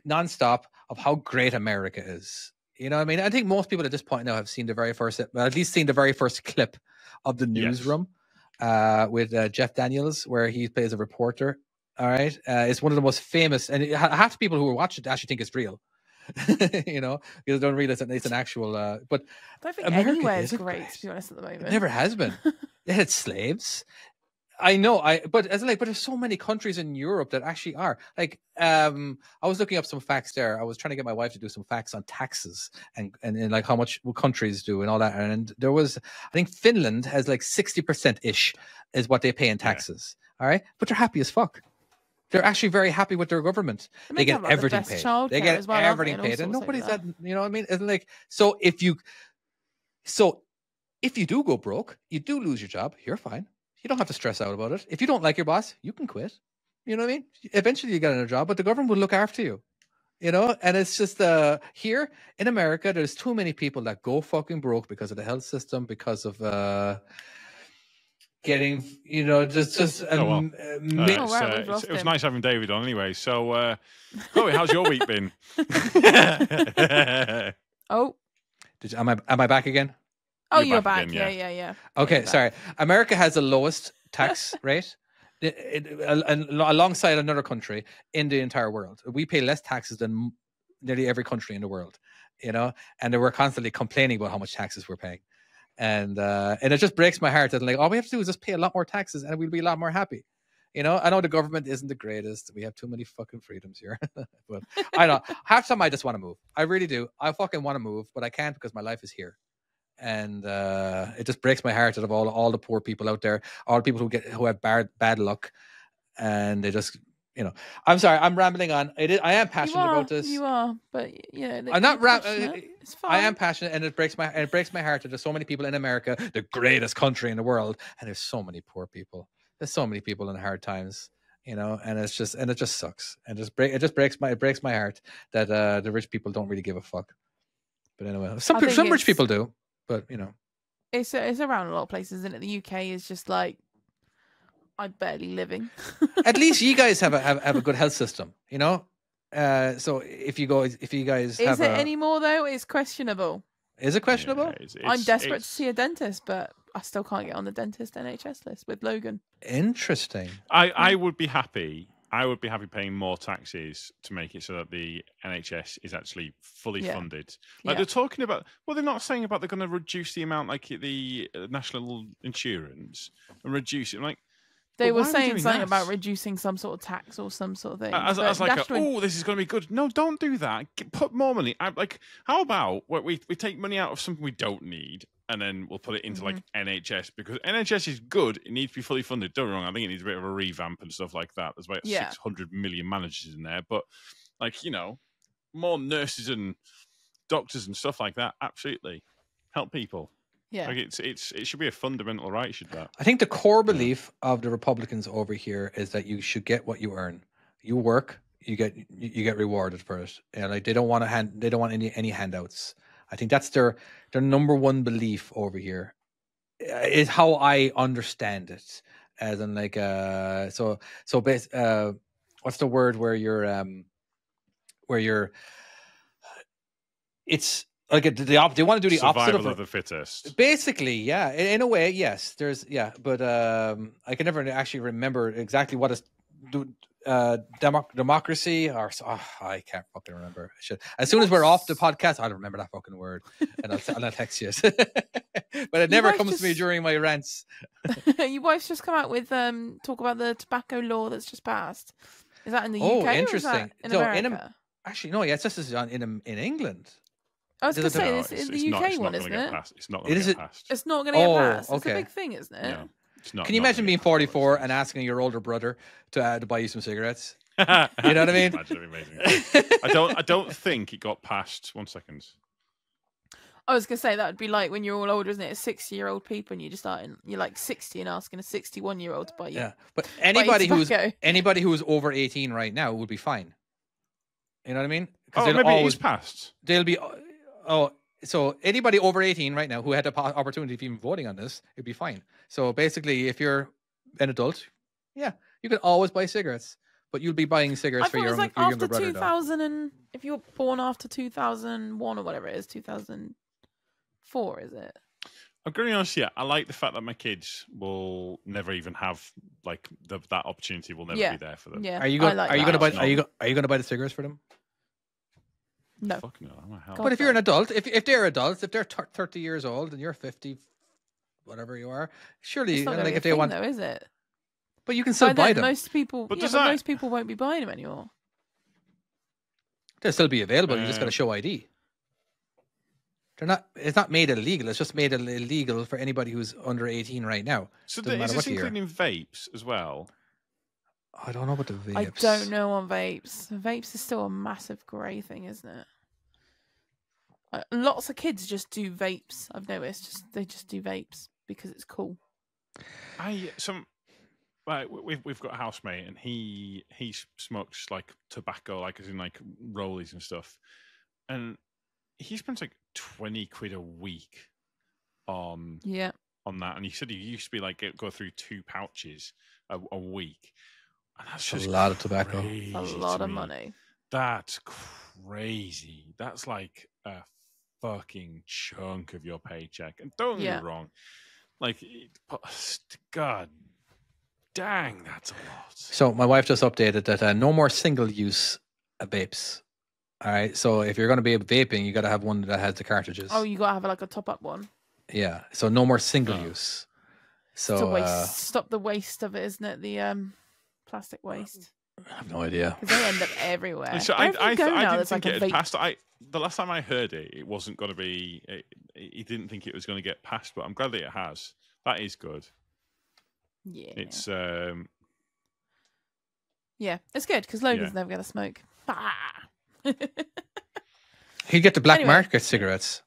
nonstop of how great America is. You know what I mean? I think most people at this point now have seen at least seen the very first clip of the newsroom with Jeff Daniels, where he plays a reporter. All right. It's one of the most famous, and half the people who watch it actually think it's real. Because they don't realize that it's an actual. But I don't think America anywhere is isn't great, to be honest, at the moment. It never has been. It had slaves. I know, but there's so many countries in Europe that actually are like. I was looking up some facts there. I was trying to get my wife to do some facts on taxes and like how much countries do and all that. And there was, I think Finland has like 60% ish is what they pay in taxes. Yeah. All right, but they're happy as fuck. They're actually very happy with their government. They get everything paid. They get everything paid, and nobody's that. You know what I mean? It's like so if you do go broke, you do lose your job. You're fine. You don't have to stress out about it. If you don't like your boss, you can quit. You know what I mean? Eventually you get another job, but the government will look after you. And it's just here in America, there's too many people that go fucking broke because of the health system, because of getting, it was nice having David on anyway. So, Chloe, how's your week been? Oh, am I back again? Oh, you're back. Yeah. Okay, sorry. America has the lowest tax rate alongside another country in the entire world. We pay less taxes than nearly every country in the world, and we're constantly complaining about how much taxes we're paying. And it just breaks my heart that like all we have to do is just pay a lot more taxes and we'll be a lot more happy. I know the government isn't the greatest. We have too many fucking freedoms here. But I don't know. Half the time I just want to move. I really do. I fucking want to move, but I can't because my life is here. And it just breaks my heart of all the poor people out there, all the people who have bad luck, and they just I'm sorry, I'm rambling on. I am passionate about this. You are, but I'm not it's fine. I am passionate, and it breaks my heart that there's so many people in America, the greatest country in the world, and there's so many poor people. There's so many people in hard times, and it just sucks, and it just breaks my heart that the rich people don't really give a fuck. But anyway, some rich people do. But it's around a lot of places, and the UK is just like I'm barely living. At least you guys have a good health system, So if you guys is it anymore though? It's questionable. Is it questionable? Yeah, I'm desperate to see a dentist, but I still can't get on the dentist NHS list with Logan. Interesting. I would be happy. I would be happy paying more taxes to make it so that the NHS is actually fully funded. They're talking about, they're not saying about they're going to reduce the amount like the national insurance and reduce it. Like they were saying something about reducing some sort of tax or some sort of thing. As like, this is going to be good. No, don't do that. Put more money. How about we take money out of something we don't need and then we'll put it into like NHS, because NHS is good. It needs to be fully funded. Don't get me wrong. I think it needs a bit of a revamp and stuff like that. There's about 600 million managers in there, but more nurses and doctors and stuff like that. Absolutely, help people. Yeah, it should be a fundamental right. Should that? I think the core belief of the Republicans over here is that you should get what you earn. You work, you get rewarded for it. And they don't want any handouts. I think that's their number one belief over here. Is how I understand it. As in like what's the word where you're it's like they want to do the opposite of the fittest. Basically, yeah. In a way, yes. But I can never actually remember exactly what is democracy or I can't fucking remember. As soon as we're off the podcast, I'll remember that fucking word and I'll text you. but it never comes to me during my rants. Your wife's just come out with talk about the tobacco law that's just passed. Is that in the UK? Oh, interesting. Or is that in America? Actually, no. Yeah, it's just in England. I was going to say this is the UK one, isn't it? It's not going to get passed. It's not going to get passed. It's a big thing, isn't it? No, it's not. Can you imagine being 44 and asking your older brother to buy you some cigarettes? You know what I mean? That'd be amazing. I don't think it got passed. 1 second. I was going to say that would be like when you're all older, isn't it? 60-year-old people, and you're like 60 and asking a 61-year-old to buy you. Yeah, but anybody who's over 18 right now would be fine. You know what I mean? Because maybe it is passed. They'll be. So anybody over 18 right now who had the opportunity of even voting on this, it'd be fine. So basically, if you're an adult, yeah, you can always buy cigarettes, but you'll be buying cigarettes for your younger brother. 2000 and if you were born after 2001 or whatever it is, 2004, is it? I'm going to be honest, yeah. I like the fact that my kids will never even have like that opportunity will never be there for them. Yeah, are you going to buy the cigarettes for them? No. Fuck no. But if you're an adult, if they're adults, if they're 30 years old and you're 50, whatever you are, surely like if they want, though, is it? But you can still buy them. Most people, most people won't be buying them anymore. They'll still be available. You just got to show ID. They're not. It's not made illegal. It's just made illegal for anybody who's under 18 right now. So is this including vapes as well? I don't know about the vapes. I don't know on vapes. Vapes is still a massive grey thing, isn't it? Lots of kids just do vapes. I've noticed. They just do vapes because it's cool. We've got a housemate and he smokes like tobacco, like as in like rollies and stuff, and he spends like 20 quid a week on that. And he said he used to be like go through 2 pouches a week. And that's just a lot of tobacco. A lot of money. That's crazy. That's like a fucking chunk of your paycheck. And don't get me wrong, like, God dang, that's a lot. So my wife just updated that no more single-use vapes. All right. So if you're going to be vaping, you got to have one that has the cartridges. Oh, you got to have like a top-up one. Yeah. So no more single-use. So stop the waste of it, isn't it? The plastic waste. I have no idea. Because they end up everywhere. So I didn't think it had passed. The last time I heard it, it wasn't going to be. He didn't think it was going to get passed, but I'm glad that it has. That is good. Yeah. It's yeah, it's good because Logan's never going to smoke. He'd get the black market cigarettes.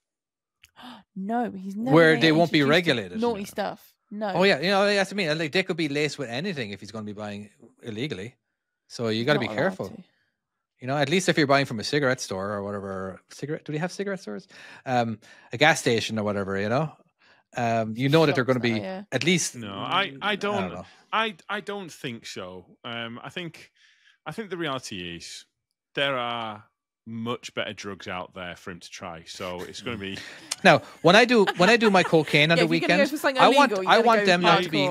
No, he's never. Where they won't be regulated. Naughty stuff. No. Oh yeah, that's what I mean. Like they could be laced with anything if he's going to be buying illegally. So you got to be careful. You know, at least if you're buying from a cigarette store or whatever, do they have cigarette stores? A gas station or whatever, you know. You know that they're going to be at least. No, I don't. I don't think so. I think the reality is there are much better drugs out there for him to try. So it's going to be. Now, when I do my cocaine on the weekend, I want them not to be.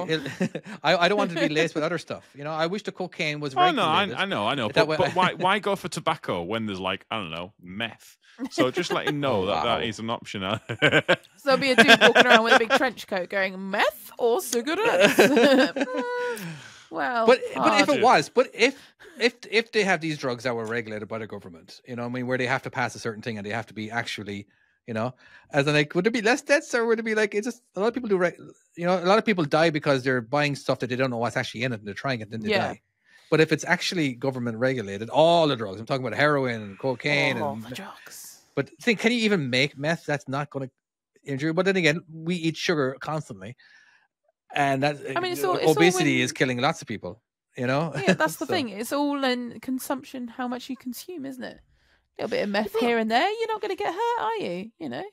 I don't want it to be laced with other stuff. You know, I wish the cocaine was. Oh no, I know. But why go for tobacco when there's like, I don't know, meth? So just let him know that is an option. So there'll be a dude walking around with a big trench coat going, meth or cigarettes? Well, but if they have these drugs that were regulated by the government, you know, I mean, where they have to pass a certain thing and they have to be actually, you know, as in like, would there be less deaths or would it be like, it's just a lot of people do, you know, a lot of people die because they're buying stuff that they don't know what's actually in it and they're trying it and then they die. But if it's actually government regulated, all the drugs, I'm talking about heroin and cocaine and the drugs. But can you even make meth? That's not going to injure. But then again, we eat sugar constantly. And that obesity is killing lots of people, you know? Yeah, that's the thing. It's all in consumption, how much you consume, isn't it? A little bit of meth here and there, you're not going to get hurt, are you? You know?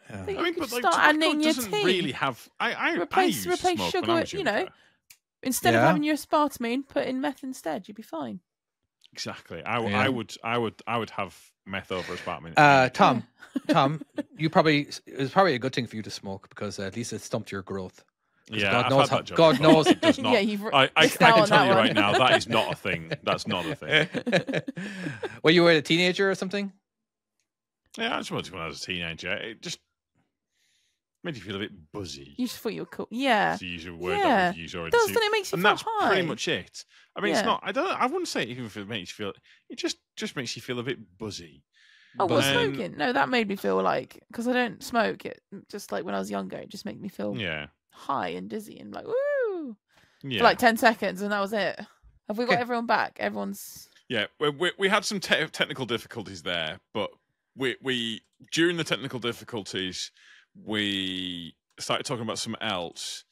Yeah. I mean, but like, start adding your tea. Really have. I replace sugar, you know. Instead of having your aspartame, put in meth instead. You'd be fine. Exactly. I would have meth over aspartame. Tom, it was probably a good thing for you to smoke because at least it stumped your growth. Yeah, God knows it does not. I can tell you right now that is not a thing. That's not a thing. Well, you were a teenager or something? Yeah, I smoked when I was a teenager. It just Made you feel a bit buzzy. You just thought you were cool. Yeah. To use a word that we've used already. Doesn't it makes you and feel that's high. pretty much it. I mean, it's not. I wouldn't say even if it makes you feel. It just makes you feel a bit buzzy. Oh, well, smoking? No, that made me feel like, because I don't smoke. It just like when I was younger, it just made me feel high and dizzy and like woo for like 10 seconds, and that was it. Have we got everyone back? Everyone's. Yeah, we had some technical difficulties there, but we during the technical difficulties we started talking about something else,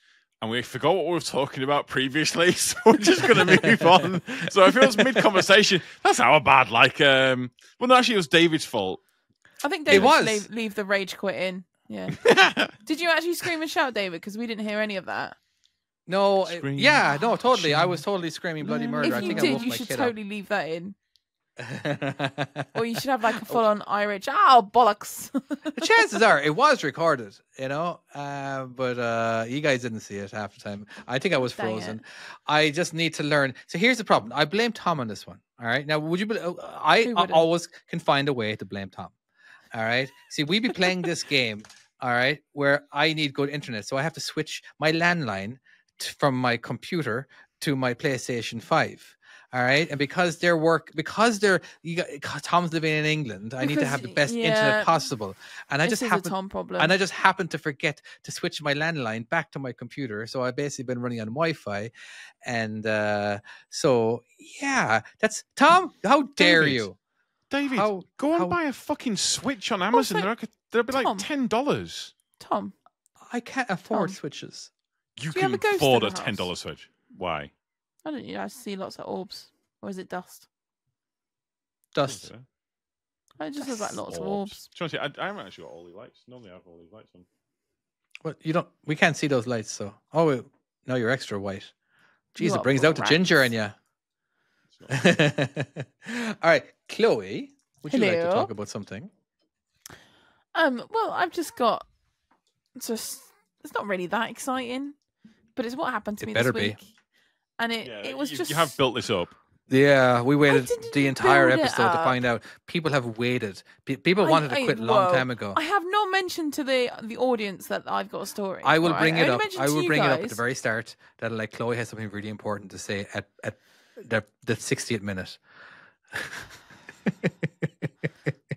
and we forgot what we were talking about previously, so we're just going to move on. So I feel it's mid-conversation. That's our bad. Like, well, no, actually, it was David's fault. I think David should leave the rage quit in. Yeah. Did you actually scream and shout, David? Because we didn't hear any of that. No, no, totally. I was totally screaming bloody murder. If you did, you should totally leave that in. Or you should have like a full-on Irish. Bollocks! The chances are it was recorded, but you guys didn't see it half the time. I think I was frozen. I just need to learn. So here's the problem. I blame Tom on this one. All right. Now, would you? I always can find a way to blame Tom. All right. See, we be playing this game. All right, where I need good internet, so I have to switch my landline from my computer to my PlayStation 5. All right, and because Tom's living in England, I need to have the best internet possible, and I just happen to forget to switch my landline back to my computer, so I've basically been running on Wi-Fi, and so yeah, that's Tom. How dare you, David? Go and buy a fucking Switch on Amazon. They'll be like $10. Tom, I can't afford Switches. You can afford a $10 Switch. Why? I don't know. I see lots of orbs. Or is it dust? Dust. It just looks like lots of orbs. I haven't actually got all these lights. Normally I have all these lights on. Well, you don't. We can't see those lights, so. Oh, no, you're extra white. Jeez, it brings out the ginger in you. All right, Chloe, would you like to talk about something? Well, I've just got. It's not really that exciting, but it's what happened to me this week. And it was just... You have built this up. Yeah, we waited the entire episode to find out. People have waited. People wanted to quit a long time ago. I have not mentioned to the audience that I've got a story. I will bring it up. I will bring it up at the very start that like Chloe has something really important to say at the 60th minute.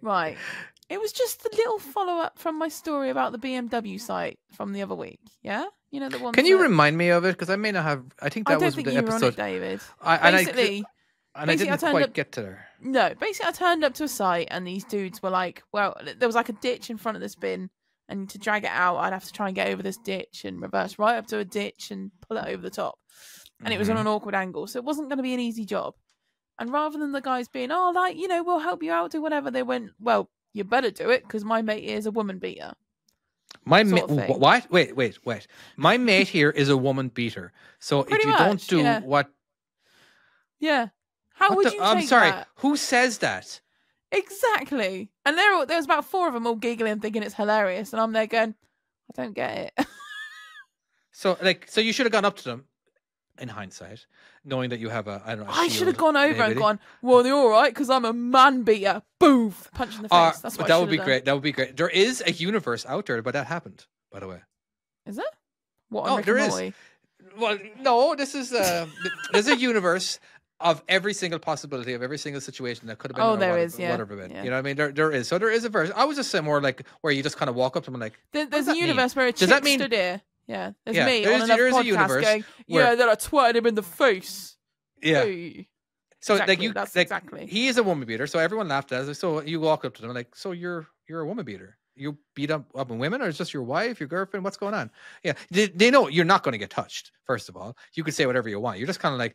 Right. It was just the little follow-up from my story about the BMW site from the other week. Yeah? You know the one. Can you remind me of it? Because I may not have. I think that was the episode. You were on it, David. I didn't quite get to there. No, basically, I turned up to a site and these dudes were like, well, there was like a ditch in front of this bin, and to drag it out, I'd have to try and get over this ditch and reverse right up to a ditch and pull it over the top. And it was on an awkward angle, so it wasn't going to be an easy job. And rather than the guys being, we'll help you out, do whatever, they went, well, you better do it because my mate is a woman beater. What? Wait. My mate here is a woman beater. So if you don't do what? Yeah. How would you take I'm sorry. that? Who says that? Exactly. And there was about 4 of them all giggling, thinking it's hilarious, and I'm there going, I don't get it. So you should have gone up to them. In hindsight, knowing that you have I should have gone over and gone, well, they're all right because I'm a man beater. Boof! Punch in the face. That's what that would be great. That would be great. There is a universe out there, but that happened, by the way. Is there? What? There is. Well, no. This is there's a universe of every single possibility of every single situation that could have been. Oh, there is. Yeah. Whatever been. Yeah. You know what I mean? There is. So there is a verse. I was just saying more like where you just kind of walk up to them and like. There's a universe where a chick stood here. Yeah, there's me on another podcast going, then I twatted him in the face. Yeah. Hey. So exactly. He is a woman beater, so everyone laughed at us. So you walk up to them like, so you're a woman beater. You beat up on women, or is just your wife, your girlfriend? What's going on? Yeah, they know you're not going to get touched. First of all, you could say whatever you want. You're just kind of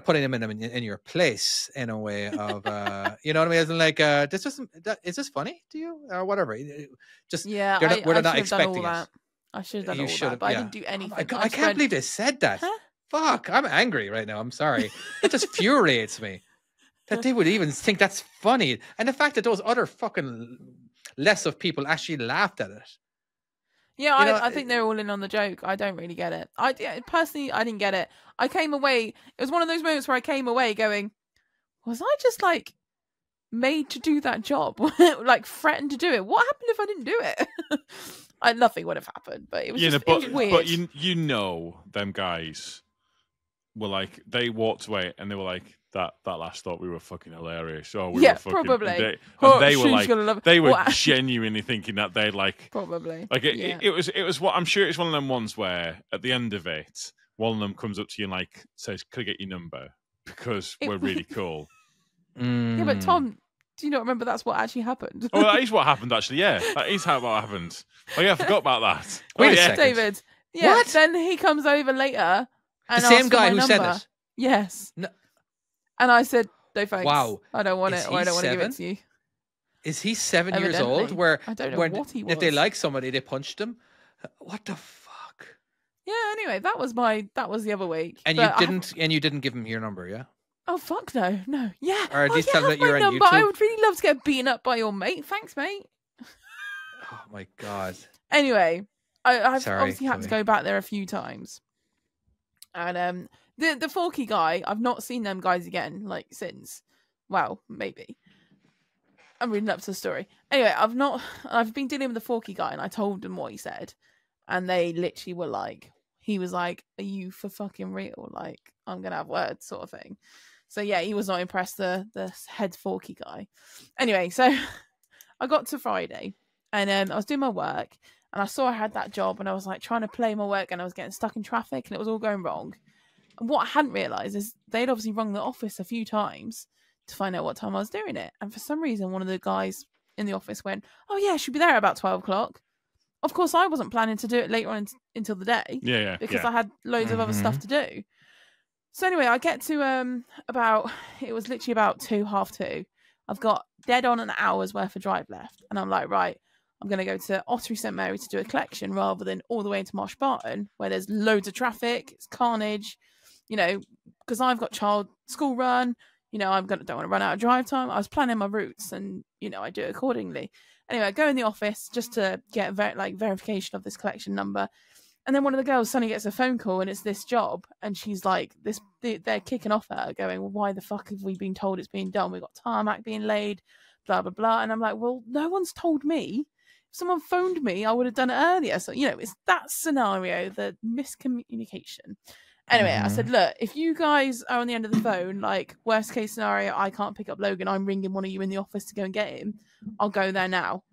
putting them in your place in a way of you know what I mean? As in like is this funny to you or whatever? Just we're not expecting it. I should have done all that, but I didn't do anything. I can't believe they said that. Huh? Fuck, I'm angry right now. I'm sorry. It just infuriates me that they would even think that's funny. And the fact that those other fucking less of people actually laughed at it. Yeah, I think they're all in on the joke. I don't really get it. Personally, I didn't get it. I came away. It was one of those moments where I came away going, was I just like made to do that job? Like threatened to do it? What happened if I didn't do it? nothing would have happened. But it was it was weird. But you know, them guys were like, they walked away and they were like, that last thought we were fucking hilarious. Oh, we were fucking, probably. They were like, they were genuinely thinking that they'd like, probably. Like it was what I'm sure it's one of them ones where at the end of it, one of them comes up to you and like says, "Could I get your number? Because we're really cool." Yeah, but Tom, do you not remember that's what actually happened? Oh, that is what happened actually. Yeah, that is what happened. Oh yeah, I forgot about that. Wait a second, David. Yeah. What? Then he comes over later. And the same asks guy for my who number. said it. Yes. No. And I said, "No thanks. Wow. I don't want it. Or I don't want to give it to you." Is he 7 years Evidently. old? Where I don't know where what he if they was. like somebody, they punched them? What the fuck? Yeah. Anyway, that was the other week. And But you didn't give him your number, yeah? Oh fuck no. Yeah. Or at least tell have that you're my on number. I YouTube. would really love to get beaten up by your mate. Thanks, mate. Oh my god. Anyway, I've Sorry, obviously had to Chloe. go back there a few times. And the Forky guy, I've not seen them guys again, like, since. Well, maybe. I'm reading up to the story. Anyway, I've been dealing with the Forky guy, and I told them what he said. And they literally were like, he was like, "Are you for fucking real? Like, I'm going to have words," sort of thing. So yeah, he was not impressed, the head Forky guy. Anyway, so I got to Friday, and I was doing my work, and I saw I had that job, and I was like trying to play my work, and I was getting stuck in traffic, and it was all going wrong. And what I hadn't realised is they'd obviously rung the office a few times to find out what time I was doing it. And for some reason, one of the guys in the office went, "Oh yeah, she'll be there about 12 o'clock. Of course, I wasn't planning to do it later on until the day. Yeah. Because I had loads of other stuff to do. So anyway, I get to it was literally about 2:30. I've got dead on an hour's worth of drive left. And I'm like, right, I'm going to go to Ottery St Mary to do a collection rather than all the way into Marsh Barton, where there's loads of traffic, it's carnage, because I've got school run, I don't want to run out of drive time. I was planning my routes and, I do it accordingly. Anyway, I go in the office just to get verification of this collection number. And then one of the girls suddenly gets a phone call and it's this job. And she's like, they're kicking off at her going, "Well, why the fuck have we been told it's being done? We've got tarmac being laid, blah, blah, blah." And I'm like, well, no one's told me. If someone phoned me, I would have done it earlier. So, it's that scenario, the miscommunication. Anyway, I said, "Look, if you guys are on the end of the phone, like worst case scenario, I can't pick up Logan. I'm ringing one of you in the office to go and get him. I'll go there now."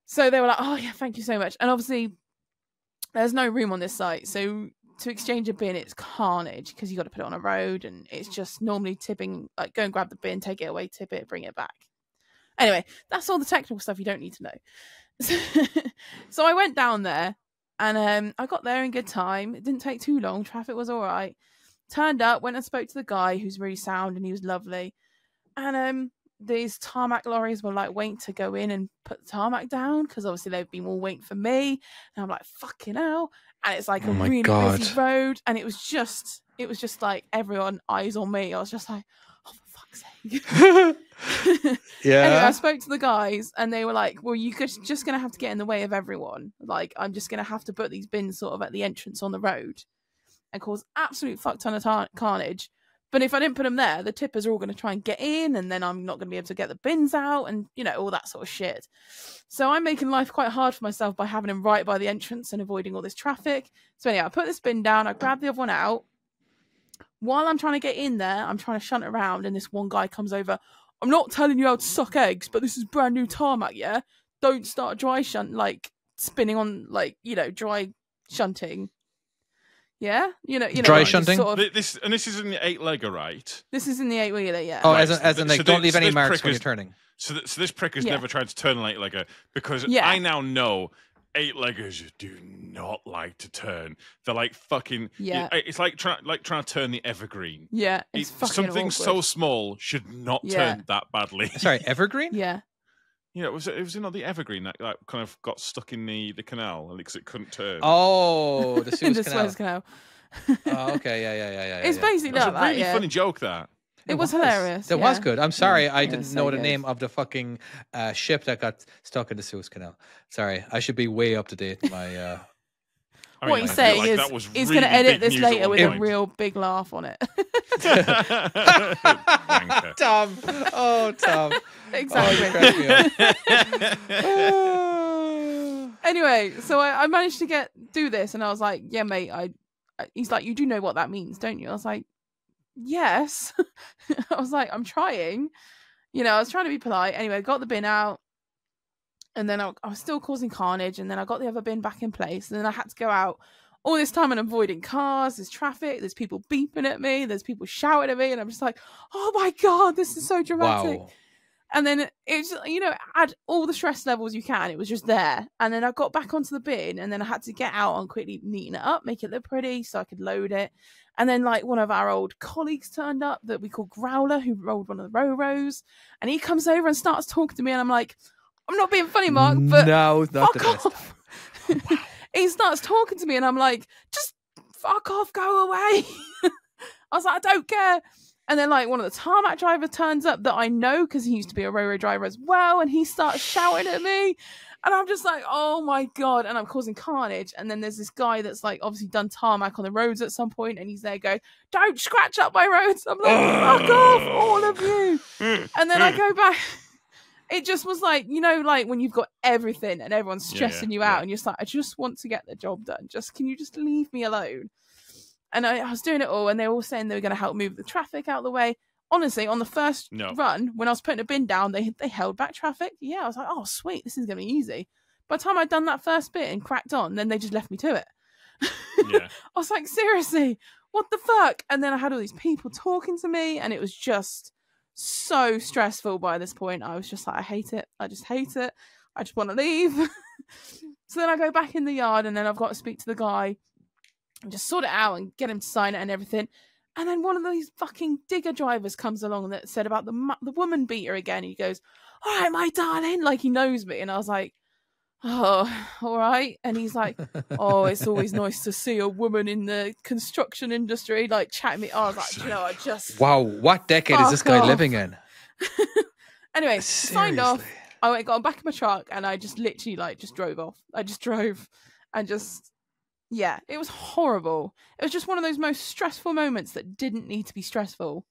So they were like, "Oh yeah, thank you so much." And obviously there's no room on this site. So to exchange a bin, it's carnage because you got to put it on a road and it's just normally tipping, like go and grab the bin, take it away, tip it, bring it back. Anyway, that's all the technical stuff you don't need to know. So I went down there and I got there in good time. It didn't take too long. Traffic was all right. Turned up, went and spoke to the guy who's really sound and he was lovely. And these tarmac lorries were like waiting to go in and put the tarmac down because obviously they've been all waiting for me. And I'm like, fucking hell. And it's like a really busy road. And it was just like everyone eyes on me. I was just like, oh, for fuck's sake. Yeah. Anyway, I spoke to the guys and they were like, "Well, you're just going to have to get in the way of everyone. Like, I'm just going to have to put these bins sort of at the entrance on the road and cause absolute fuck ton of carnage. But if I didn't put them there, the tippers are all going to try and get in and then I'm not going to be able to get the bins out and, all that sort of shit. So I'm making life quite hard for myself by having them right by the entrance and avoiding all this traffic. So anyhow, I put this bin down, I grab the other one out. While I'm trying to get in there, I'm trying to shunt around and this one guy comes over. "I'm not telling you how to suck eggs, but this is brand new tarmac, yeah? Don't start dry shunt, like spinning on, like, dry shunting." Yeah, dry shunting. Sort of, this is in the 8-legger, right? This is in the 8-wheeler, yeah. Oh, Right, as in like, don't leave any marks when you're turning. So this prick has never tried to turn an 8-legger because Yeah. I now know 8-leggers do not like to turn. They're like fucking. Yeah. It's like trying to turn the Evergreen. Yeah, it's fucking something awkward. so small should not turn that badly. Sorry, Evergreen? Yeah. It was not the Evergreen that kind of got stuck in the canal because it couldn't turn. Oh, the Suez the Canal. Suez Canal. Oh, okay, yeah. It's basically It was like a really that, funny joke, that. It was hilarious. It was good. I'm sorry, I it didn't was know so the good. name of the fucking ship that got stuck in the Suez Canal. Sorry, I should be way up to date. My what he's saying is he's going to edit this later with a real big laugh on it. Tom. Oh, Tom. Exactly. Oh, you cracked me up. Anyway, so I managed to do this, and I was like, yeah, mate. He's like, you do know what that means, don't you? I was like, yes. I was like, I'm trying. I was trying to be polite. Anyway, I got the bin out, and then I was still causing carnage, and then I got the other bin back in place, and then I had to go out all this time and avoiding cars. There's traffic. There's people beeping at me. There's people shouting at me, and I'm just like, oh my God, this is so dramatic. Wow. And then it's, add all the stress levels you can. It was just there. And then I got back onto the bin, and then I had to get out and quickly neaten it up, make it look pretty so I could load it. And then like one of our old colleagues turned up that we call Growler, who rolled one of the Ro-Ros. And he comes over and starts talking to me. And I'm like, I'm not being funny, Mark, but no, not fuck off. He starts talking to me, and I'm like, just fuck off, go away. I was like, I don't care. And then like one of the tarmac driver turns up that I know because he used to be a Ro-Ro driver as well, and he starts shouting at me, and I'm just like, oh my God, and I'm causing carnage. And then there's this guy that's like obviously done tarmac on the roads at some point, and he's there going, don't scratch up my roads. I'm like, fuck off, all of you. And then I go back. It just was like, like when you've got everything and everyone's stressing you out, and you're just like, I just want to get the job done. Can you just leave me alone? And I was doing it all, and they were all saying they were going to help move the traffic out of the way. Honestly, on the first run, when I was putting a bin down, they held back traffic. Yeah, I was like, oh, sweet, this is going to be easy. By the time I'd done that first bit and cracked on, then they just left me to it. Yeah. I was like, seriously, what the fuck? And then I had all these people talking to me, and it was just so stressful by this point. I was just like, I hate it. I just hate it. I just want to leave. So then I go back in the yard, and then I've got to speak to the guy and just sort it out and get him to sign it and everything. And then one of these fucking digger drivers comes along that said about the woman beater again. He goes, all right, my darling. Like he knows me. And I was like, oh, all right. And he's like, oh, it's always nice to see a woman in the construction industry, like chatting me. I was like, I just... Wow, what decade is this guy living in? Anyway, signed off. I got back in my truck, and I just literally just drove off. I just drove and just... Yeah, it was horrible. It was just one of those most stressful moments that didn't need to be stressful.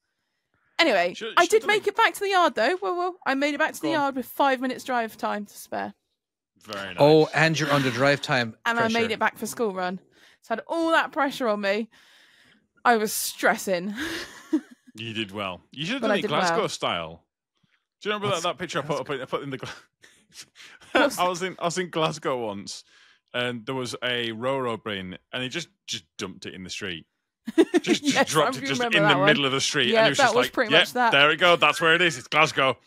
Anyway, I did make it back to the yard, though. Well, I made it back to the yard with 5 minutes drive time to spare. Very nice. Oh, and you're under drive time and pressure. I made it back for school run. So I had all that pressure on me. I was stressing. You did well. You should have done it Glasgow style. Do you remember that picture I put in the... I was in Glasgow once. And there was a Ro-Ro bin, and he just dumped it in the street. Just dropped it just in the middle of the street. Yeah, and it was that just was like, pretty much that. There we go. That's where it is. It's Glasgow.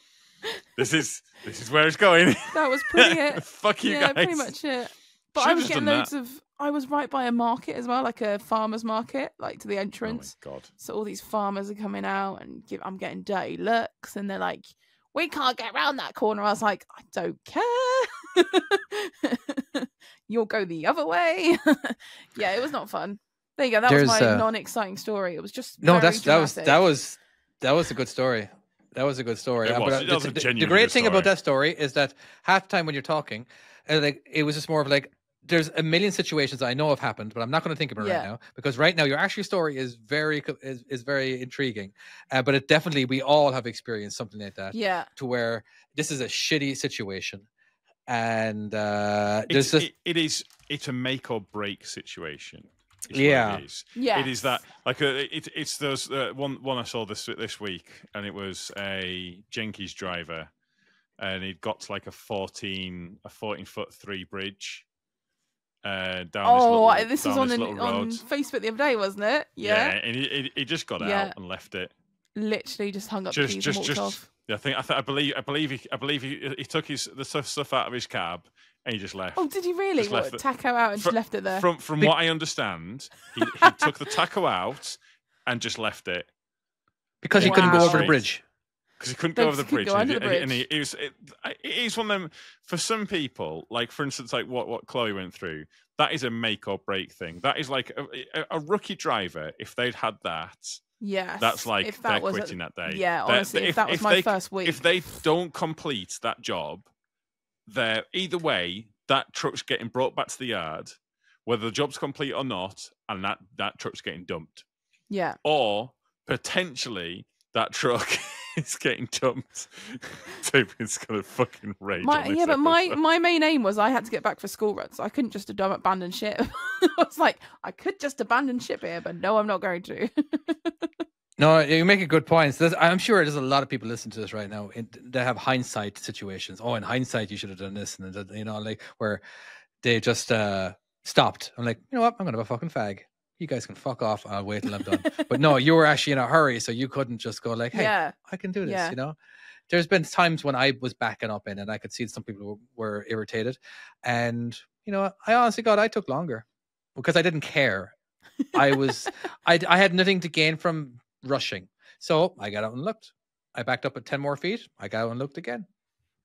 This is where it's going. That was pretty it. Fuck you guys. Yeah, pretty much it. But I was getting loads of... I was right by a market as well, like a farmer's market, like to the entrance. Oh my God. So all these farmers are coming out, and I'm getting dirty looks, and they're like, we can't get around that corner. I was like, I don't care. You'll go the other way. Yeah, it was not fun. There you go. That was my non-exciting story. It was just that was a good story. That was a good story. The great thing about that story is that half the time when you're talking, it was just more of like, there's a million situations I know have happened, but I'm not going to think of it right now, because right now your actual story is very intriguing. But it definitely, we all have experienced something like that. Yeah. To where this is a shitty situation, and it's a make or break situation. Yeah. It is. Yeah. It is that it's those one I saw this week, and it was a Jenkins driver, and he'd got to like a 14-foot 3 bridge. Down this was on Facebook the other day, wasn't it? Yeah. And he just got out and left it. Literally, just hung up the keys and walked off. Yeah, I believe he took the stuff out of his cab and he just left. Oh, did he really? Taco out and just left it there? From what I understand, he took the taco out and just left it because he couldn't go over the bridge. Because he couldn't go over the bridge. And it is one of them, for some people, like for instance, like what Chloe went through, that is a make or break thing. That is like a rookie driver, if they'd had that, that's like they're quitting that day. Yeah, honestly, if that was my first week. If they don't complete that job, they're either way, that truck's getting brought back to the yard, whether the job's complete or not, and that truck's getting dumped. Yeah. Or potentially that truck is getting dumped. Toby's gonna fucking rage. But my main aim was I had to get back for school runs. I couldn't just abandon ship. I was like, I could just abandon ship here, but no, I'm not going to. No, you make a good point. I'm sure there's a lot of people listening to this right now that have hindsight situations. Oh, in hindsight, you should have done this, and like where they just stopped. I'm like, you know what? I'm gonna have a fucking fag. You guys can fuck off. I'll wait till I'm done. But no, you were actually in a hurry, so you couldn't just go like, hey, I can do this. Yeah. You know, there's been times when I was backing up in, and I could see some people were irritated, and I honestly, God, I took longer because I didn't care. I had nothing to gain from rushing. So I got out and looked. I backed up at 10 more feet. I got out and looked again.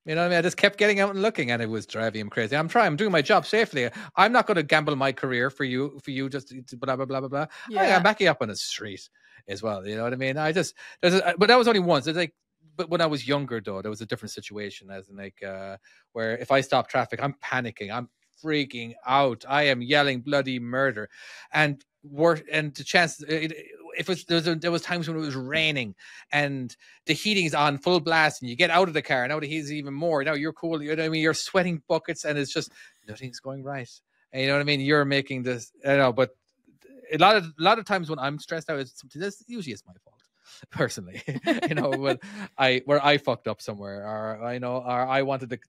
You know what I mean? I just kept getting out and looking, and it was driving him crazy. I'm doing my job safely. I'm not going to gamble my career for you just to blah, blah, blah, blah, blah. Yeah. I'm backing up on the street as well. You know what I mean? But that was only once. It's like, but when I was younger, though, there was a different situation, as in like, where if I stop traffic, I'm panicking. I'm freaking out. I am yelling bloody murder. And the chance, there was times when it was raining and the heating's on full blast, and you get out of the car, now the heat's even more. Now you're cool. You know what I mean? You're sweating buckets, and it's just nothing's going right. And you know what I mean? You're making this. I know, but a lot of times when I'm stressed out, this usually is my fault, personally. When I fucked up somewhere, or I wanted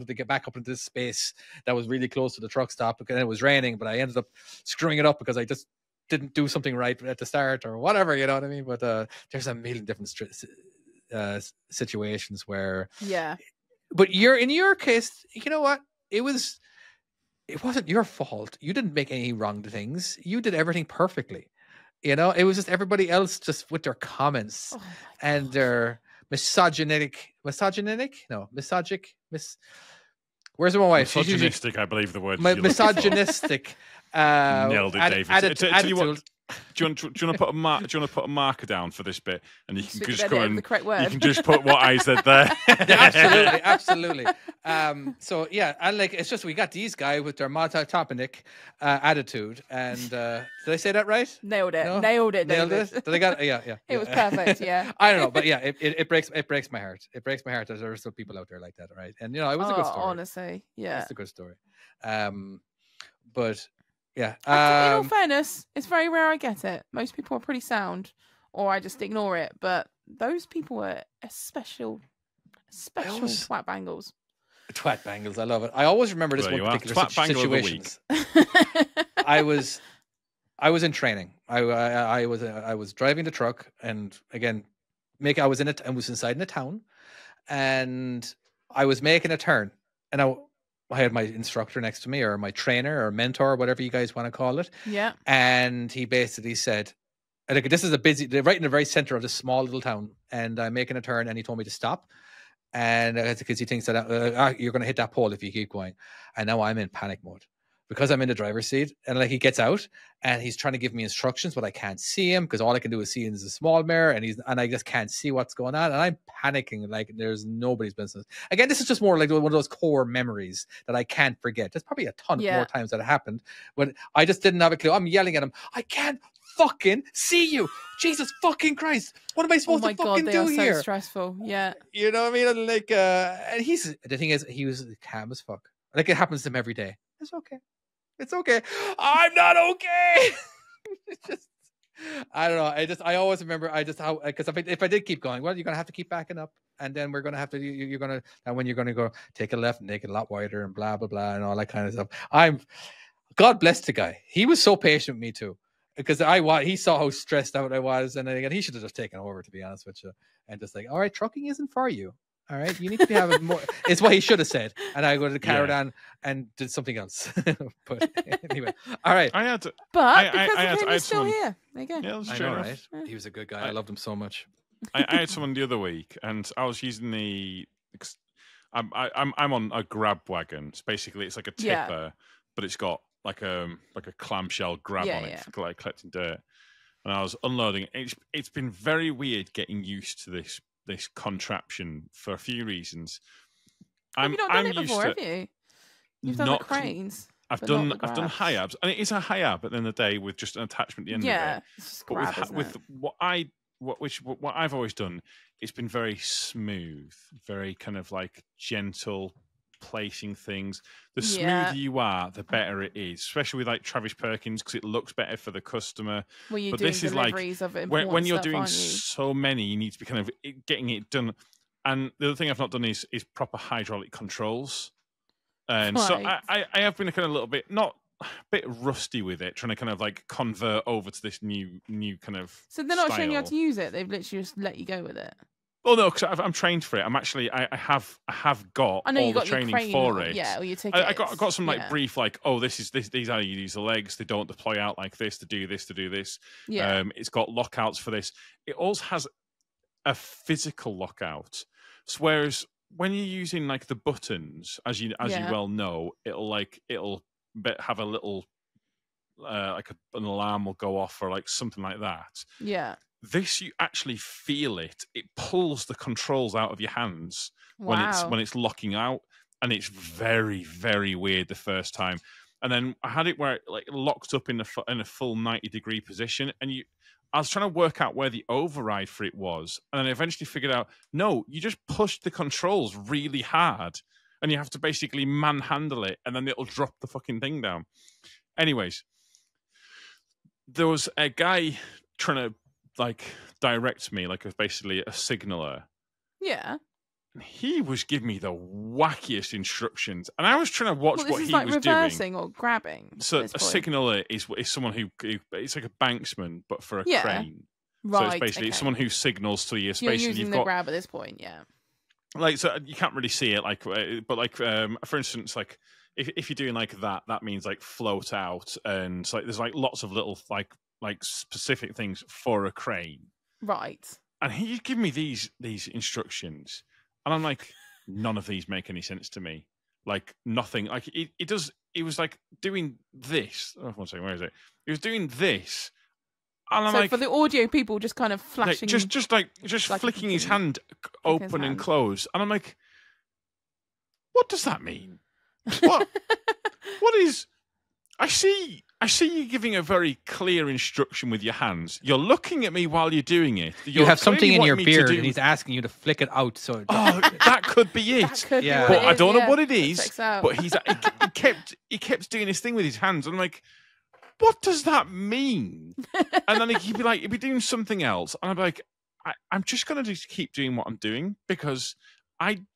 to get back up into this space that was really close to the truck stop because it was raining, but I ended up screwing it up because I just didn't do something right at the start or whatever, you know what I mean? But there's a million different situations where, but in your case, you know what? It wasn't your fault. You didn't make any wrong things. You did everything perfectly. It was just everybody else just with their comments and their misogynistic. Where's my wife? Misogynistic, I believe the word. Misogynistic. Nailed it, David. Tell you what, do you want to put a marker down for this bit, and you can just go and the correct word. You can just put what I said there. Yeah, absolutely. So yeah, and like it's just we got these guys with their Topinic attitude, and did I say that right? Nailed it. No? Nailed it. Nailed it. Did I got it? Yeah. It was perfect. Yeah. I don't know, but yeah, it breaks my heart. It breaks my heart that there are still people out there like that, right? And it was a good story. Honestly, yeah, it's a good story. But yeah. In all fairness, it's very rare I get it. Most people are pretty sound, or I just ignore it. But those people are special twat bangles. Twat bangles, I love it. I always remember this one particular situation. I was in training. I was driving the truck, and again, I was inside in a town, and I was making a turn, and I had my instructor next to me, or my trainer or mentor, or whatever you guys want to call it. Yeah. And he basically said, like, this is they're right in the very center of this small little town, and I'm making a turn, and he told me to stop. And because he thinks that you're going to hit that pole if you keep going. And now I'm in panic mode because I'm in the driver's seat, and like he gets out and he's trying to give me instructions, but I can't see him because all I can do is see him is a small mirror, and I just can't see what's going on. And I'm panicking like there's nobody's business. Again, this is just more like one of those core memories that I can't forget. There's probably a ton more times that it happened, but I just didn't have a clue. I'm yelling at him. I can't fucking see you. Jesus fucking Christ. What am I supposed to fucking do here? So stressful. Yeah. You know what I mean? And like, and the thing is, he was calm as fuck. Like it happens to him every day. It's okay. It's okay. I'm not okay. It's just, I don't know. I always remember, because if I did keep going, well, you're going to have to keep backing up. And then we're going to have to, and when you're going to go take a left and make it a lot wider and blah, blah, blah, and all that kind of stuff. God bless the guy. He was so patient with me too. Because he saw how stressed out I was, and again, he should have just taken over, to be honest with you, and just like, all right, trucking isn't for you. All right, you need to be having more. It's what he should have said, and I would have carried on and did something else. But anyway, all right. I had to, but because of him, he's still here. There you go. Yeah, that's I true know, enough. right? Yeah. He was a good guy. I loved him so much. I had someone the other week, and I was using I'm on a grab wagon. It's basically like a tipper, but it's got like a clamshell grab on it for like collecting dirt. And I was unloading. It's been very weird getting used to this contraption for a few reasons. Have you not done it before, have you? You've done the cranes. I've done high abs, and it is a high ab at the end of the day with just an attachment at the end of it. It's just grab, with what I've always done it's been very smooth, very kind of like gentle placing things. The smoother you are, the better it is, especially with like Travis Perkins, because it looks better for the customer. Well, you're but doing this is like of when you're stuff, doing so many, you need to be kind of getting it done. And the other thing I've not done is proper hydraulic controls. And so I have been a kind of little bit bit rusty with it, trying to kind of like convert over to this new kind of. So they're not style. showing you how to use it. They've literally just let you go with it. Well, no, because I'm trained for it. I'm actually I have got all the training for it. Yeah, or your tickets. I got some like brief like, oh, these are you use the legs. They don't deploy out like this to do this. Yeah. It's got lockouts for this. It also has a physical lockout. So whereas when you're using like the buttons, as you well know, it'll have a little like an alarm will go off or like something like that. Yeah. This, you actually feel it. It pulls the controls out of your hands when it's locking out, and it's very, very weird the first time. And then I had it where it like locked up in a full 90-degree position, and I was trying to work out where the override for it was, and then I eventually figured out, no, you just push the controls really hard, and you have to basically manhandle it, and then it'll drop the fucking thing down. Anyways, there was a guy trying to like direct me, like basically a signaler. Yeah. He was giving me the wackiest instructions, and I was trying to watch what he like was reversing doing. Or grabbing. So a signaler is someone who it's like a banksman, but for a crane. Right. So it's basically someone who signals to you. You're using the grab at this point, yeah. Like, so you can't really see it, like, but like, for instance, like if you're doing like that, that means like float out, and like there's like lots of little like specific things for a crane. Right. And he's giving me these instructions, and I'm like, none of these make any sense to me. Like nothing. Like it does. It was like doing this. Oh, one second, where is it? He was doing this. And I'm so like, for the audio people, just kind of flashing, just flicking his hand open and close, and I'm like, what does that mean? What is? I see you giving a very clear instruction with your hands. You're looking at me while you're doing it. You have something in your beard, and he's asking you to flick it out. So that could be it. But I don't know what it is. But he kept doing his thing with his hands. And I'm like, what does that mean? And then he'd be doing something else, and I'm like, I'm just gonna just keep doing what I'm doing, because I'm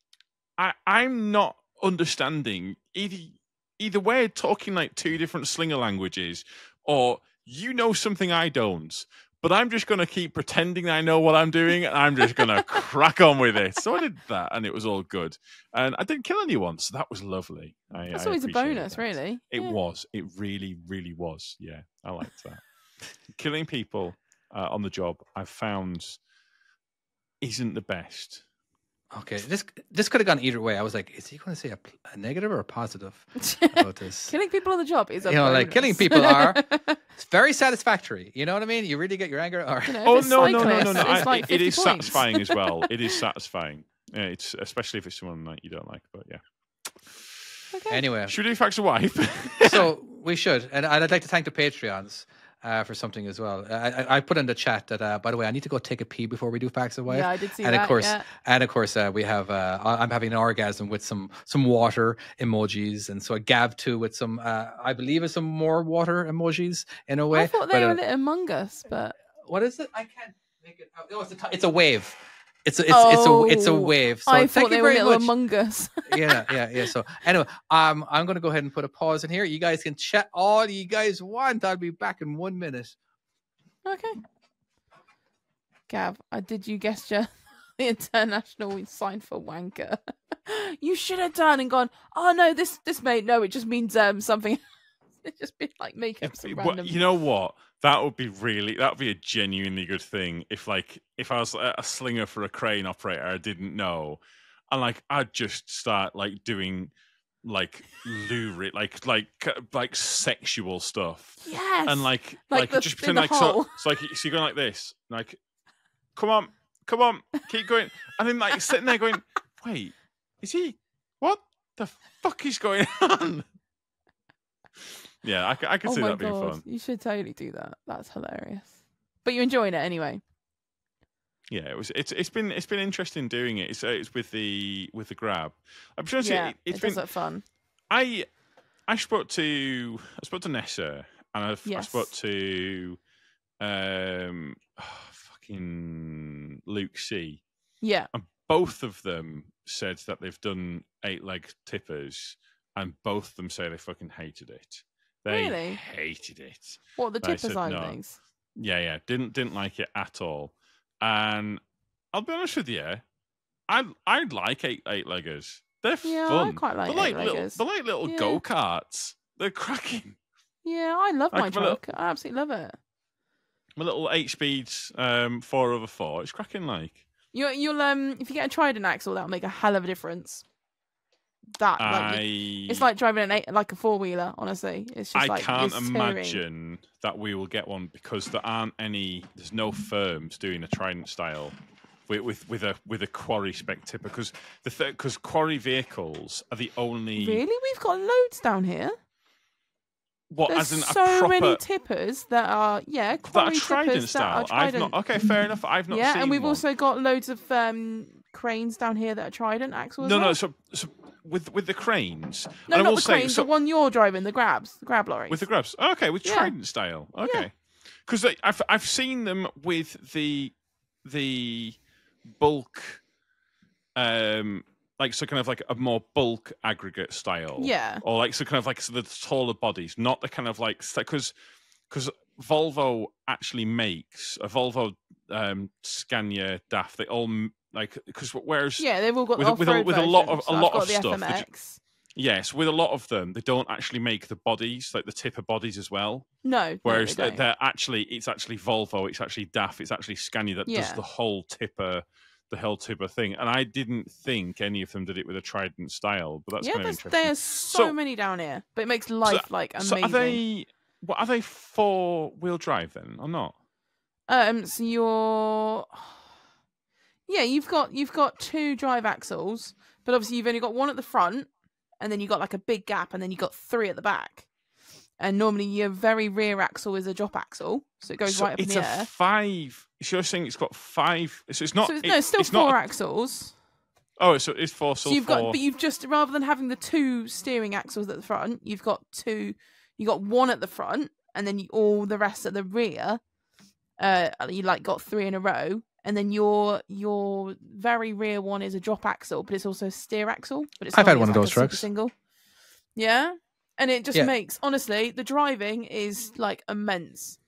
not understanding either we're talking like two different slinger languages, or you know something I don't. But I'm just going to keep pretending I know what I'm doing, and I'm just going to crack on with it. So I did that, and it was all good. And I didn't kill anyone, so that was lovely. That's always a bonus, really. It was. It really, really was. Yeah, I liked that. Killing people on the job, I've found, isn't the best. Okay, this could have gone either way. I was like, is he going to say a negative or a positive about this? Killing people on the job is a bonus. Like killing people it's very satisfactory. You know what I mean? You really get your anger. Or... no. It is satisfying as well. It is satisfying. Yeah, it's especially if it's someone like you don't like. But yeah. Okay. Anyway, should we do Facts of Wife? So we should, and I'd like to thank the Patreons. For something as well. I put in the chat that, by the way, I need to go take a pee before we do Facts of Wife. Yeah, I did see that. And of course, we have, I'm having an orgasm with some water emojis. And so a Gav too with some, I believe is some more water emojis in a way. I thought they were Among Us, but. What is it? I can't make it out. No, it's a wave. It's a wave. So I thought they were little Among Us. yeah. So anyway, I'm going to go ahead and put a pause in here. You guys can chat all you guys want. I'll be back in 1 minute. Okay. Gav, did you gesture the international sign for wanker? You should have done and gone, oh no, this mate, no, it just means something. It just be like make up some random. You know what? That would be a genuinely good thing if I was a slinger for a crane operator I didn't know, and like I'd just start like doing like lurid like sexual stuff. Yes. And like just pretend like so you're going like this, like come on, keep going, and then like sitting there going, wait, is he? What the fuck is going on? Yeah, I could see that being fun. You should totally do that. That's hilarious. But you're enjoying it anyway. Yeah, it's been interesting doing it. It's with the grab. I'm sure it's been does look fun. I spoke to Nessa and I spoke to fucking Luke C. Yeah. And both of them said that they've done 8-leg tippers, and both of them say they fucking hated it. They really hated it. What, the tipper side of things? Yeah, didn't like it at all. And I'll be honest with you, I'd like 8-leggers. They're fun. I quite like 8-leggers. They're like little go-karts. They're cracking. Yeah, I love my truck. I absolutely love it. My little 8 speeds 4x4. It's cracking like. You'll if you get a Trident axle, that'll make a hell of a difference. It's like driving a 4-wheeler. Honestly, it's just I can't imagine that we will get one because there's no firms doing a Trident style with a quarry spec tipper because quarry vehicles are the only. Really, we've got loads down here. What, There's as in so a proper, many tippers that are quarry Trident style. Okay, fair enough. I've not seen. Yeah, and we've one. also got loads of cranes down here that are Trident axles. No. So with the cranes. No, and not the cranes. The one you're driving, the grab lorries. With the grabs. Okay, with Trident style. Okay, because I've seen them with the bulk, like so kind of like a more bulk aggregate style. Yeah. Or like so kind of like the taller bodies, not the kind of like because Volvo actually makes a Volvo Scania DAF. They all like because whereas they've all got with a lot of stuff. FMX. Yes, with a lot of them, they don't actually make the bodies, like the tipper bodies as well. No, whereas no, it's actually Volvo, it's actually DAF, it's actually Scania that does the whole tipper thing. And I didn't think any of them did it with a Trident style, but that's kind of interesting. There's so many down here, but it makes life amazing. So are they 4-wheel drive then, or not? So you've got 2 drive axles, but obviously you've only got one at the front, and then you've got like a big gap, and then you've got 3 at the back. And normally your very rear axle is a drop axle, so it goes right up in the air. It's a 5. So you're saying it's got 5. So it's not. So it's still 4 axles. Oh, so it's 4. So you've got, but you've just rather than having the 2 steering axles at the front, you've got 2. You got 1 at the front, and then all the rest at the rear. You got 3 in a row. And then your very rear one is a drop axle, but it's also a steer axle. But I've had one of those trucks. Single. Yeah, and it just makes honestly the driving is like immense.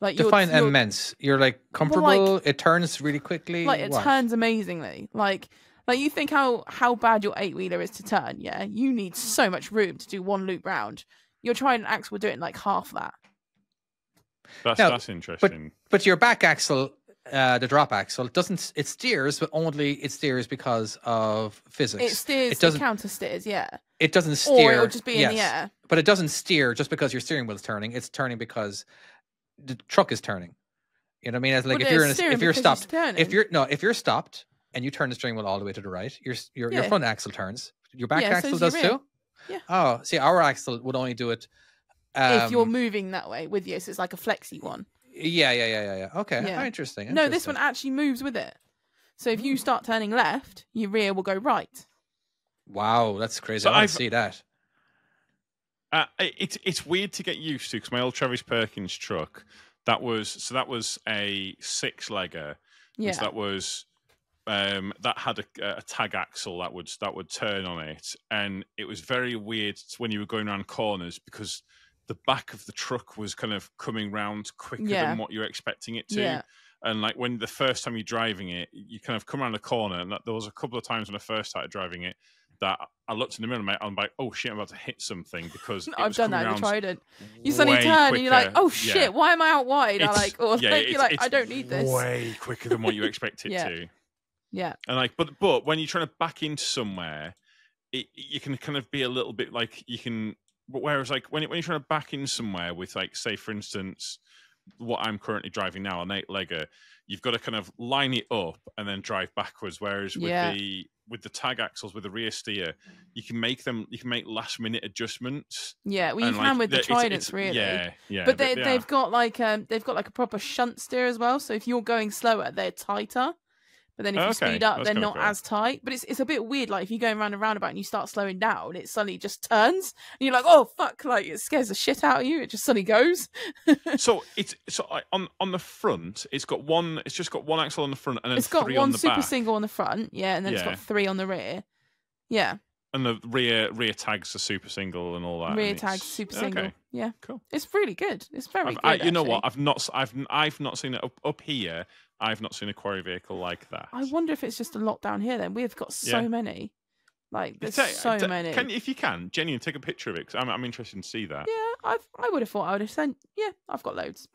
Like define immense. You're like comfortable. Well, like, it turns really quickly. Like it turns amazingly. Like you think how bad your 8-wheeler is to turn. Yeah, you need so much room to do 1 loop round. Your Trident axle will do it in like half that. That's interesting. But your back axle. The drop axle it steers, but only it steers because of physics. It steers, it counter steers, It doesn't steer. Or it'll just be in the air. But it doesn't steer just because your steering wheel is turning. It's turning because the truck is turning. You know what I mean? It's like if you're stopped, if you're stopped and you turn the steering wheel all the way to the right, your front axle turns. Your back axle does too? Yeah. Oh, see, our axle would only do it if you're moving that way with you, so it's like a flexi one. Yeah. Okay, interesting. No, this one actually moves with it. So if you start turning left, your rear will go right. Wow, that's crazy. So I want to see that. It's weird to get used to because my old Travis Perkins truck, that was a 6-legger. Yeah. So that was that had a tag axle that would turn on it, and it was very weird when you were going around corners because the back of the truck was kind of coming round quicker than what you're expecting it to. Yeah. And like when the first time you're driving it, you kind of come around the corner, and there was a couple of times when I first started driving it that I looked in the mirror and I'm like, oh shit, I'm about to hit something because I've done that. I tried it. You suddenly turn and you're like, oh shit, why am I out wide? You're like, I don't need this. Way quicker than what you expect it to. Yeah. And like, but when you're trying to back into somewhere, you can kind of be a little bit like you can. Whereas like when you're trying to back in somewhere with like, say for instance, what I'm currently driving now, an 8-legger, you've got to kind of line it up and then drive backwards. Whereas with the tag axles, with the rear steer, you can make last minute adjustments. Yeah, well, you can with the Tridents, really. Yeah. But they've got like a proper shunt steer as well. So if you're going slower, they're tighter. But then if you speed up, they're not as tight. But it's a bit weird. Like if you're going around a roundabout and you start slowing down, it suddenly just turns, and you're like, "Oh fuck!" Like it scares the shit out of you. It just suddenly goes. So on the front, it's just got one axle on the front, and then it's got three one on the super back. single on the front, and then it's got 3 on the rear. Yeah. And the rear tags are super single and all that. Rear tags super single. Okay. Yeah, cool. It's really good. It's very good. You know what? I've not seen it up here. I've not seen a quarry vehicle like that. I wonder if it's just a lot down here. Then we've got so many. Like there's so many. If you can, genuinely take a picture of it because I'm interested to see that. Yeah, I would have thought I would have sent. Yeah, I've got loads.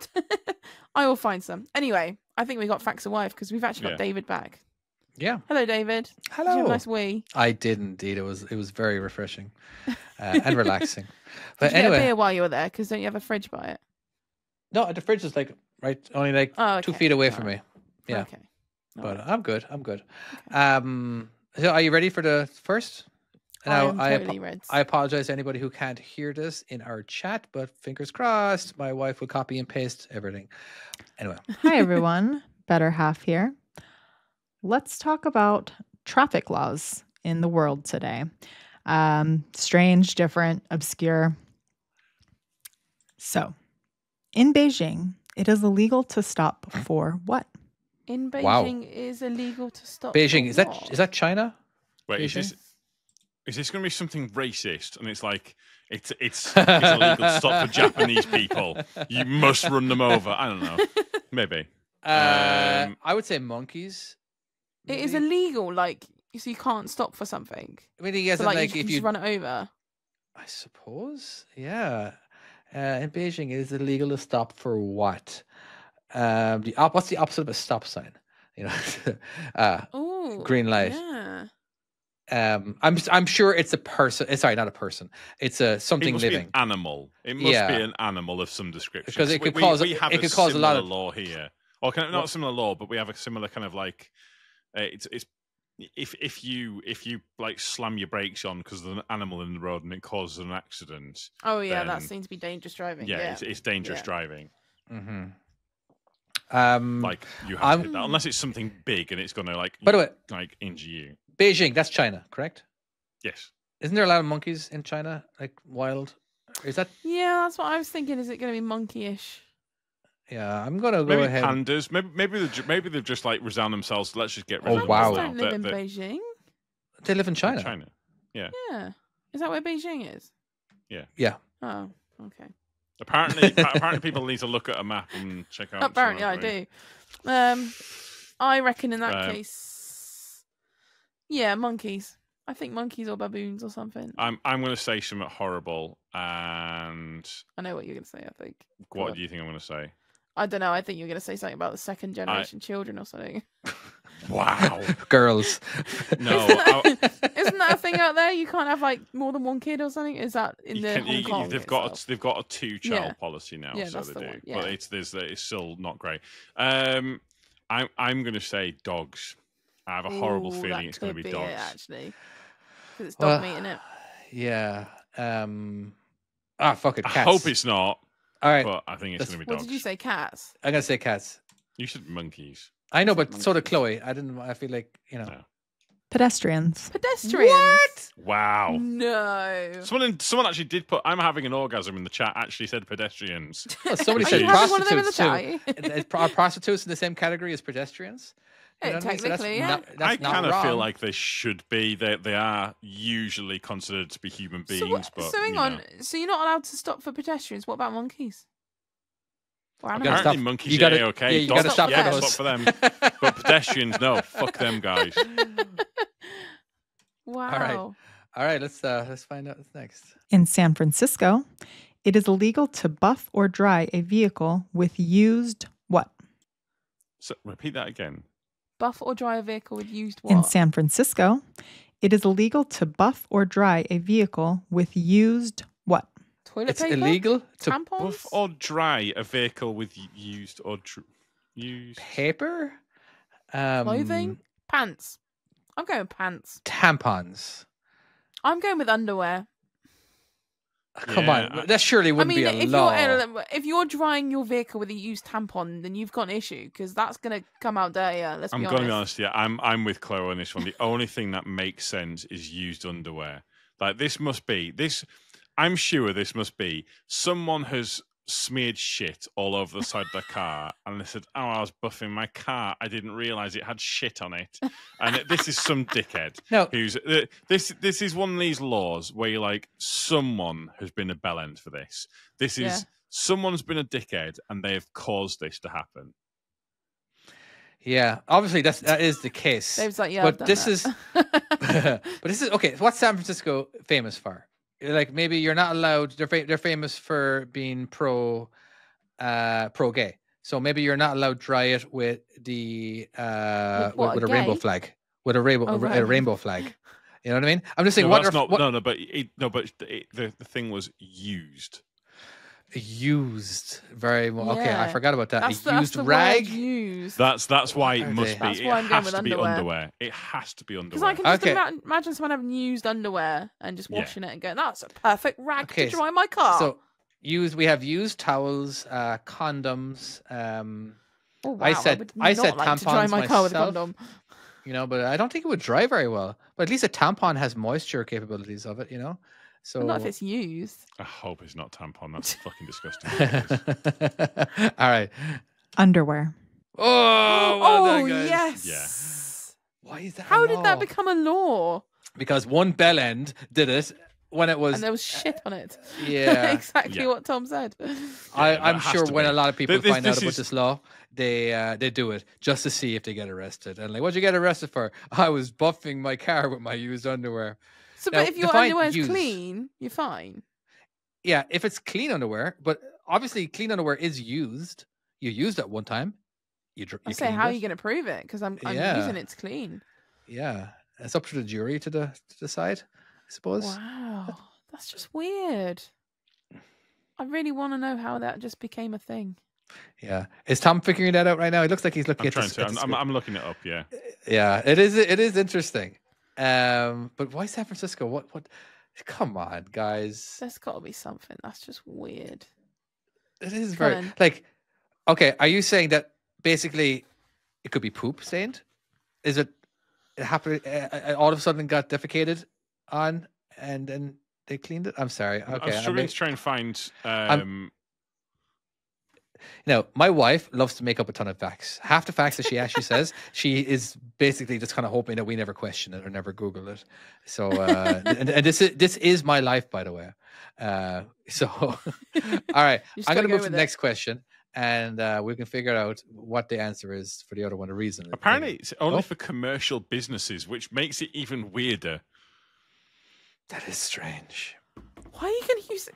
I will find some. Anyway, I think we got facts of wife because we've actually got David back. Yeah. Hello, David. Hello. Did you have a nice wee? I did indeed. It was very refreshing and relaxing. But did you anyway, get a beer while you were there? Because don't you have a fridge by it? No, the fridge is only 2 feet away from me. Yeah. Okay. But I'm good. Okay. So are you ready for the first? Now, I am totally ready. I apologize to anybody who can't hear this in our chat, but fingers crossed, my wife will copy and paste everything. Anyway. Hi, everyone. Better half here. Let's talk about traffic laws in the world today. Strange, different, obscure. So, in Beijing, it is illegal to stop for what? In Beijing, is illegal to stop. Beijing, for is that China? Wait, is this going to be something racist? And it's like it's illegal to stop for Japanese people. You must run them over. I don't know. Maybe. I would say monkeys. Maybe. It is illegal, so you can't stop for something. I mean, you if you run it over. I suppose, yeah. In Beijing, it is illegal to stop for what? What's the opposite of a stop sign? Green light. Yeah. I'm sure it's a person. Sorry, not a person. It's something it must living. Be an animal. It must be an animal of some description. Because it could cause a lot of law here. Or not a similar law, but we have a similar kind of if you like slam your brakes on because there's an animal in the road and it causes an accident. Oh yeah, that seems to be dangerous driving. Yeah, it's dangerous driving. Mm-hmm. You have to hit that unless it's something big and it's going to by the way, injure you. Beijing, that's China, correct? Yes. Isn't there a lot of monkeys in China, like wild? Is that? Yeah, that's what I was thinking. Is it going to be monkey-ish? Yeah, I'm gonna go ahead. Pandas. Maybe they've just resigned themselves. Let's just get rid of them. Oh wow! They don't live in Beijing. They live in China. Yeah. Yeah. Is that where Beijing is? Yeah. Yeah. Oh, okay. Apparently people need to look at a map and check out. Apparently, I do. I reckon in that case, monkeys. I think monkeys or baboons or something. I'm going to say something horrible, and I know what you're going to say. I think. What do you think I'm going to say? I don't know. I think you're going to say something about the second generation children or something. Wow. Girls. No. Isn't that a thing out there? You can't have more than one kid or something? Is that in Hong Kong? They've got a 2-child policy now, so they do. Yeah. But it's still not great. I'm going to say dogs. I have a horrible feeling it's going to be dogs. Actually, because it's dog meat, isn't it? Yeah. Fuck it. Cats. I hope it's not. All right. But I think it's going to be dogs. What did you say? Cats? I'm going to say cats. You said monkeys. I know, but so did Chloe. I feel like, No. Pedestrians. What? Wow. No. Someone actually did put I'm having an orgasm in the chat, actually said pedestrians. Well, somebody said prostitutes too. Are prostitutes in the same category as pedestrians? Technically, I kind of feel like they should be. They are usually considered to be human beings. So hang on. So you're not allowed to stop for pedestrians. What about monkeys? Apparently monkeys are okay. You got to stop for them. But pedestrians, no. Fuck them guys. Wow. All right. Let's find out what's next. In San Francisco, it is illegal to buff or dry a vehicle with used what? So repeat that again. Buff or dry a vehicle with used what? In San Francisco, it is illegal to buff or dry a vehicle with used what? Toilet it's paper? illegal to Tampons? buff or dry a vehicle with used paper, Clothing? Pants. I'm going with pants. tampons. I'm going with underwear. Come on, that surely wouldn't be a law. If you're drying your vehicle with a used tampon, then you've got an issue because that's going to come out dirtier. Let's be honest. I'm going to be honest. Yeah, I'm with Chloe on this one. The only thing that makes sense is used underwear. Like this must be this. I'm sure this must be someone has smeared shit all over the side of their car, and they said, "Oh, I was buffing my car. I didn't realize it had shit on it." And this is some dickhead who's this is one of these laws where you're like, someone has been a bellend for this. This is someone's been a dickhead, and they have caused this to happen. Yeah, obviously that is the case. Dave's like, yeah, but this is okay. What's San Francisco famous for? Like maybe you're not allowed. They're famous for being pro gay. So maybe you're not allowed to dry it with the with a rainbow flag. With a rainbow flag. You know what I mean? I'm just saying. But the thing was used. Used very well. Okay, I Yeah. forgot about that. That's Used the rag. word used. That's why it must be. That's It why I'm going has with to be underwear. underwear. It has to be Because underwear. I can just imagine someone having used underwear and just washing it and going, "That's a perfect rag to dry my car." So we have used towels, condoms. Oh, wow. I said like tampons to dry my car with a myself. condom. You know, but I don't think it would dry very well. But at least a tampon has moisture capabilities of it. You know, so But not if it's used. I hope it's not tampon. That's fucking disgusting. All right. Underwear. Oh, well done, guys. Yes. Yeah. Why is that? How did that become a law? Because one bell end did it when it was, and there was shit on it. Yeah, exactly what Tom said. I'm sure when a lot of people find out about this this law, they do it just to see if they get arrested. And like, what'd you get arrested for? I was buffing my car with my used underwear. So, Now, but if your underwear is clean, you're fine. Yeah, if it's clean underwear, but obviously clean underwear is used. You used it one time. I say, how are you going to prove it? Because I'm using it's clean. Yeah, it's up to the jury to decide, I suppose. Wow, that's just weird. I really want to know how that just became a thing. Yeah, is Tom figuring that out right now? It looks like he's looking. I'm looking it up. Yeah, yeah, it is interesting. But why San Francisco? What? Come on, guys. There's got to be something. That's just weird. It is very like. Okay, are you saying that basically it could be poop stained? Is it happened? All of a sudden got defecated on, and then they cleaned it. I'm sorry. Okay, I'm struggling to try and find. My wife loves to make up a ton of facts. Half the facts that she actually says, she is basically just kind of hoping that we never question it or never Google it. So, and this is my life, by the way. So, all right, I'm going to move to the next question, and we can figure out what the answer is for the other one. The reason apparently it's only for commercial businesses, which makes it even weirder. That is strange. Why are you going to use it?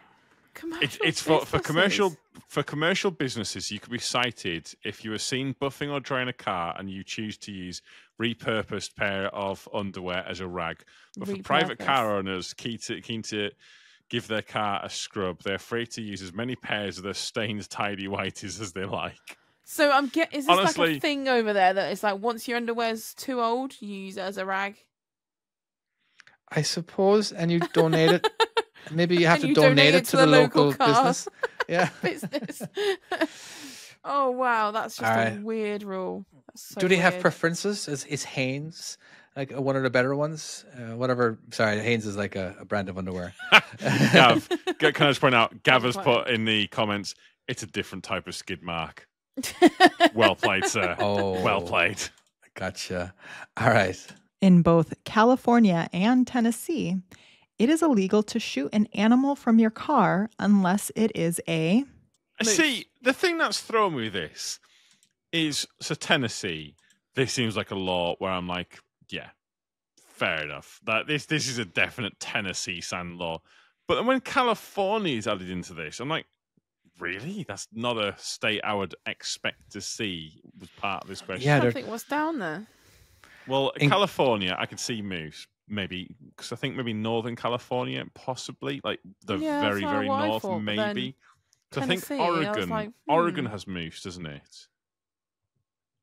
It's for commercial businesses. You could be cited if you were seen buffing or drying a car and you choose to use repurposed pair of underwear as a rag. But for private car owners keen to give their car a scrub, they're free to use as many pairs of their stained tidy whities as they like. So is this honestly, like a thing over there that it's like once your underwear's too old, you use it as a rag? I suppose, and you donate it. Maybe you have to donate it to the local business. Yeah. Business. Oh, wow. That's just a weird rule. Do they have preferences? Is Hanes like one of the better ones? Whatever. Sorry, Hanes is like a brand of underwear. Gav, can I just point out, Gav has put in the comments, it's a different type of skid mark. Well played, sir. Oh, well played. Gotcha. All right. In both California and Tennessee, it is illegal to shoot an animal from your car unless it is a... See, the thing that's thrown me with this is, so Tennessee, this seems like a law where I'm like, yeah, fair enough. That this is a definite Tennessee sand law. But then when California is added into this, I'm like, really? That's not a state I would expect to see was part of this question. Yeah, I don't think what's down there. Well, in California, I could see moose. maybe because I think maybe Northern California, possibly like the Yeah, very that's very what I north, thought, but then maybe. So I think Tennessee, I was Oregon, like, Oregon has moose, doesn't it?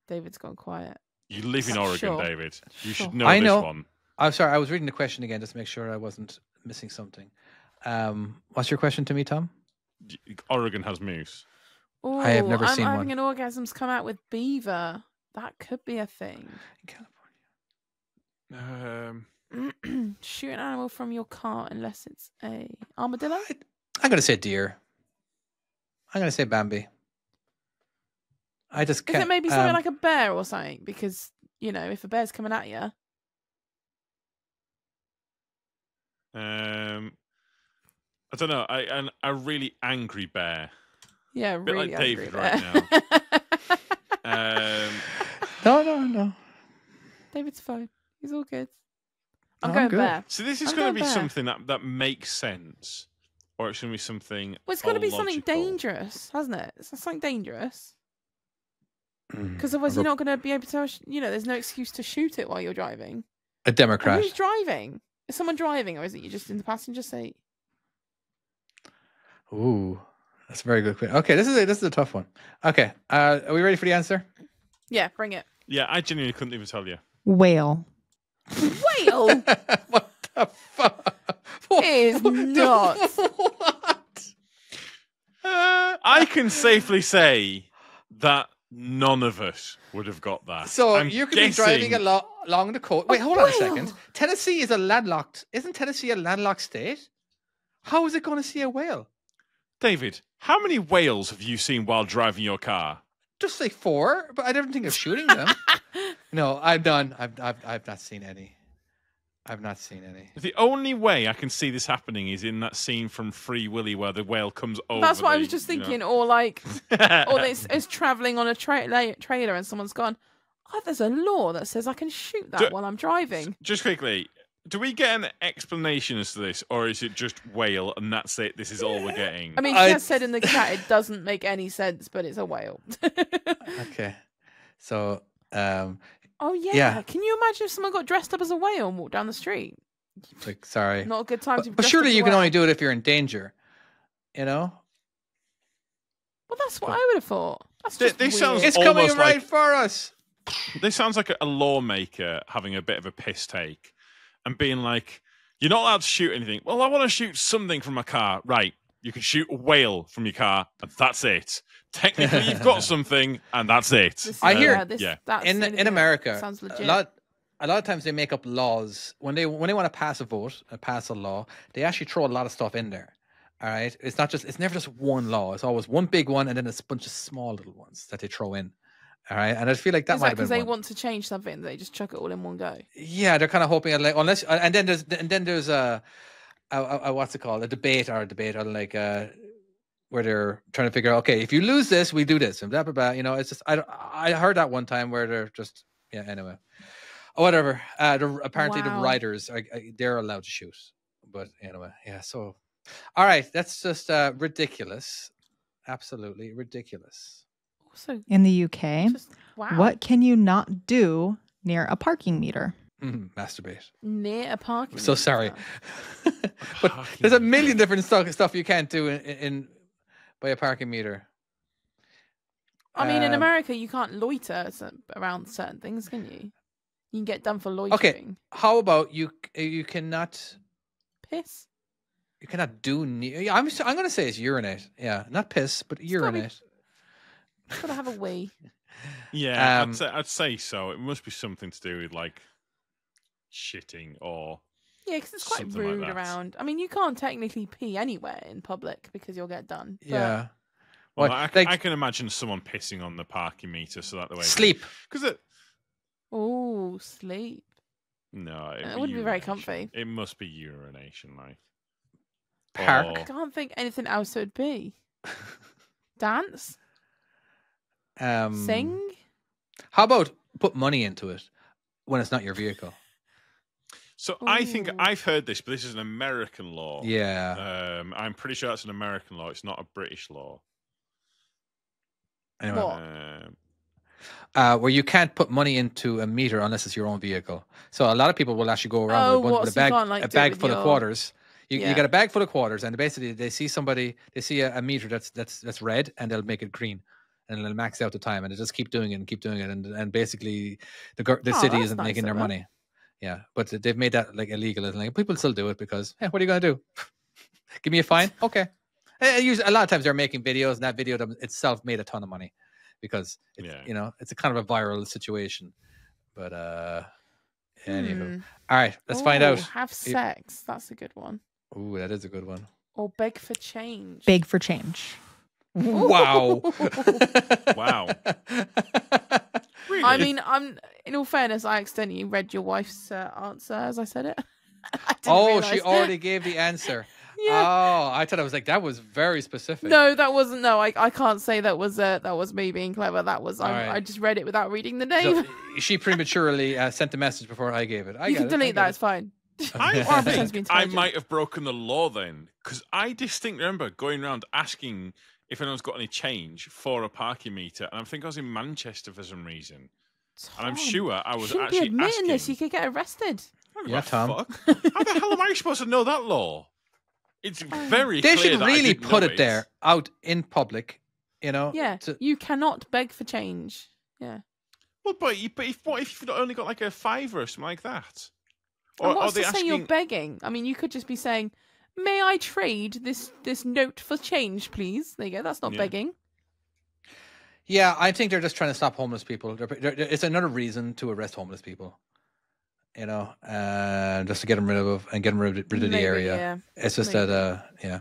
David's gone quiet. You live in Oregon, Sure. David. You Sure. should know I this know. one. I'm sorry. I was reading the question again just to make sure I wasn't missing something. What's your question to me, Tom? Oregon has moose. Ooh, I have never I'm seen having one. an orgasm's come out with beaver. That could be a thing. In California. Shoot an animal from your car unless it's a armadillo. I'm going to say deer. I'm going to say Bambi. I just can't. Is it maybe something like a bear or something? Because, if a bear's coming at you. I don't know. A really angry bear. Yeah, A bit really like angry David bear. right No. David's fine. He's all good. I'm I'm going good. bear. So this is I'm going to going be bear. something that makes sense, or it's going to be something. Well, it's got to be something illogical. dangerous, hasn't it? It's something dangerous. Mm. Because otherwise you're not going to be able to, there's no excuse to shoot it while you're driving. A And Democrat. who's driving? Is someone driving or is it you just in the passenger seat? Ooh, that's a very good question. Okay, this is a tough one. Okay, are we ready for the answer? Yeah, bring it. Yeah, I genuinely couldn't even tell you. Whale. Whale? What the fuck? It is nuts. What? I can safely say that none of us would have got that. So I'm you could guessing... be driving along the coast. Wait, hold on a second. Tennessee is a landlocked. Isn't Tennessee a landlocked state? How is it going to see a whale? David, how many whales have you seen while driving your car? Just like 4, but I don't think of shooting them. No, I'm done. I've not seen any. I've not seen any. The only way I can see this happening is in that scene from Free Willy where the whale comes over. That's what I was just thinking. Or like, or it's travelling on a trailer and someone's gone, oh, there's a law that says I can shoot that while I'm driving. Just quickly, do we get an explanation as to this, or is it just whale and that's it? This is all we're getting. I mean, she has said in the chat it doesn't make any sense, but it's a whale. Okay, so oh yeah. Can you imagine if someone got dressed up as a whale and walked down the street? like sorry, Not a good time to. but surely you can only do it if you're in danger. Well, that's what I would have thought. That's just This weird. sounds It's coming almost right like- for us. This sounds like a lawmaker having a bit of a piss take and being like, you're not allowed to shoot anything. Well, I want to shoot something from my car. Right. You can shoot a whale from your car, and that's it. Technically, you've got something, and that's it. I hear- That's in the- America, sounds legit. a lot of times they make up laws when they want to pass a vote, pass a law. They actually throw a lot of stuff in there. All right, it's never just one law. It's always one big one and then a bunch of small little ones that they throw in. All right, and I feel like that Is might that have been because they one. want to change something? They just chuck it all in one go. Yeah, they're kind of hoping unless and then there's a what's it called, a debate or like where they're trying to figure out, okay, if you lose this, we do this and blah blah blah. It's just I heard that one time where they're just anyway, whatever. Apparently the Wow. riders they're allowed to shoot, but anyway, so all right, that's just ridiculous, absolutely ridiculous. Also, In the UK, wow. what can you not do near a parking meter? Masturbate. Near a parking? I'm so sorry. meter. But there's a million different stuff you can't do in by a parking meter. I mean, in Um, America, you can't loiter around certain things, can you? You can get done for loitering. Okay, how about you cannot Piss. you cannot do I'm going to say it's urinate. Yeah, not piss, but urinate. It's got to have a wee. Yeah, I'd say so. It must be something to do with like shitting or Yeah, because it's quite something like rude that. around. I mean, you can't technically pee anywhere in public because you'll get done. But Yeah. Well, What, I like- can imagine someone pissing on the parking meter, so that the way Sleep. because Oh, sleep. no, It wouldn't be very urination. comfy. It must be urination, like Park. Or- I can't think anything else it would be. Dance? Sing? How about put money into it when it's not your vehicle? So I think Ooh. I've heard this, but this is an American law. Yeah. I'm pretty sure that's an American law. It's not a British law. Anyway, What? where you can't put money into a meter unless it's your own vehicle. So a lot of people will actually go around with a bag full of quarters. You got a bag full of quarters, and basically they see a meter that's red, and they'll make it green, and they'll max out the time, and they just keep doing it, and basically the city isn't making their money. Yeah, but they've made that like illegal, and like people still do it because what are you gonna do? Give me a fine, okay. A lot of times they're making videos, and that video itself made a ton of money because it's a kind of a viral situation. But anywho, all right, let's find out. Have sex. That's a good one. Ooh, that is a good one. Or beg for change. Beg for change. Wow. Wow. Really? I mean, in all fairness, I accidentally read your wife's answer as I said it. She already gave the answer. Yeah. Oh, I thought I was like, that was very specific. No, that wasn't. No, I can't say that was me being clever. That was I just read it without reading the name. So she prematurely sent the message before I gave it. You can delete that. It's fine. I think I might have broken the law then, because I distinctly remember going around asking if anyone's got any change for a parking meter, and I think I was in Manchester for some reason. Tom, and I'm sure I was actually be admitting asking. This. You could get arrested. Yeah, Tom. Fuck. How the hell am I supposed to know that law? It's very clear. They should that really I didn't put know it there out in public. Yeah, you cannot beg for change. Yeah. Well, but what if you've only got like a $5 or something like that? Or what's to say you're begging? I mean, you could just be saying, "May I trade this note for change, please?" There you go. That's not begging. Yeah, I think they're just trying to stop homeless people. It's another reason to arrest homeless people. Just to get them rid of the area. Yeah. It's just that, yeah.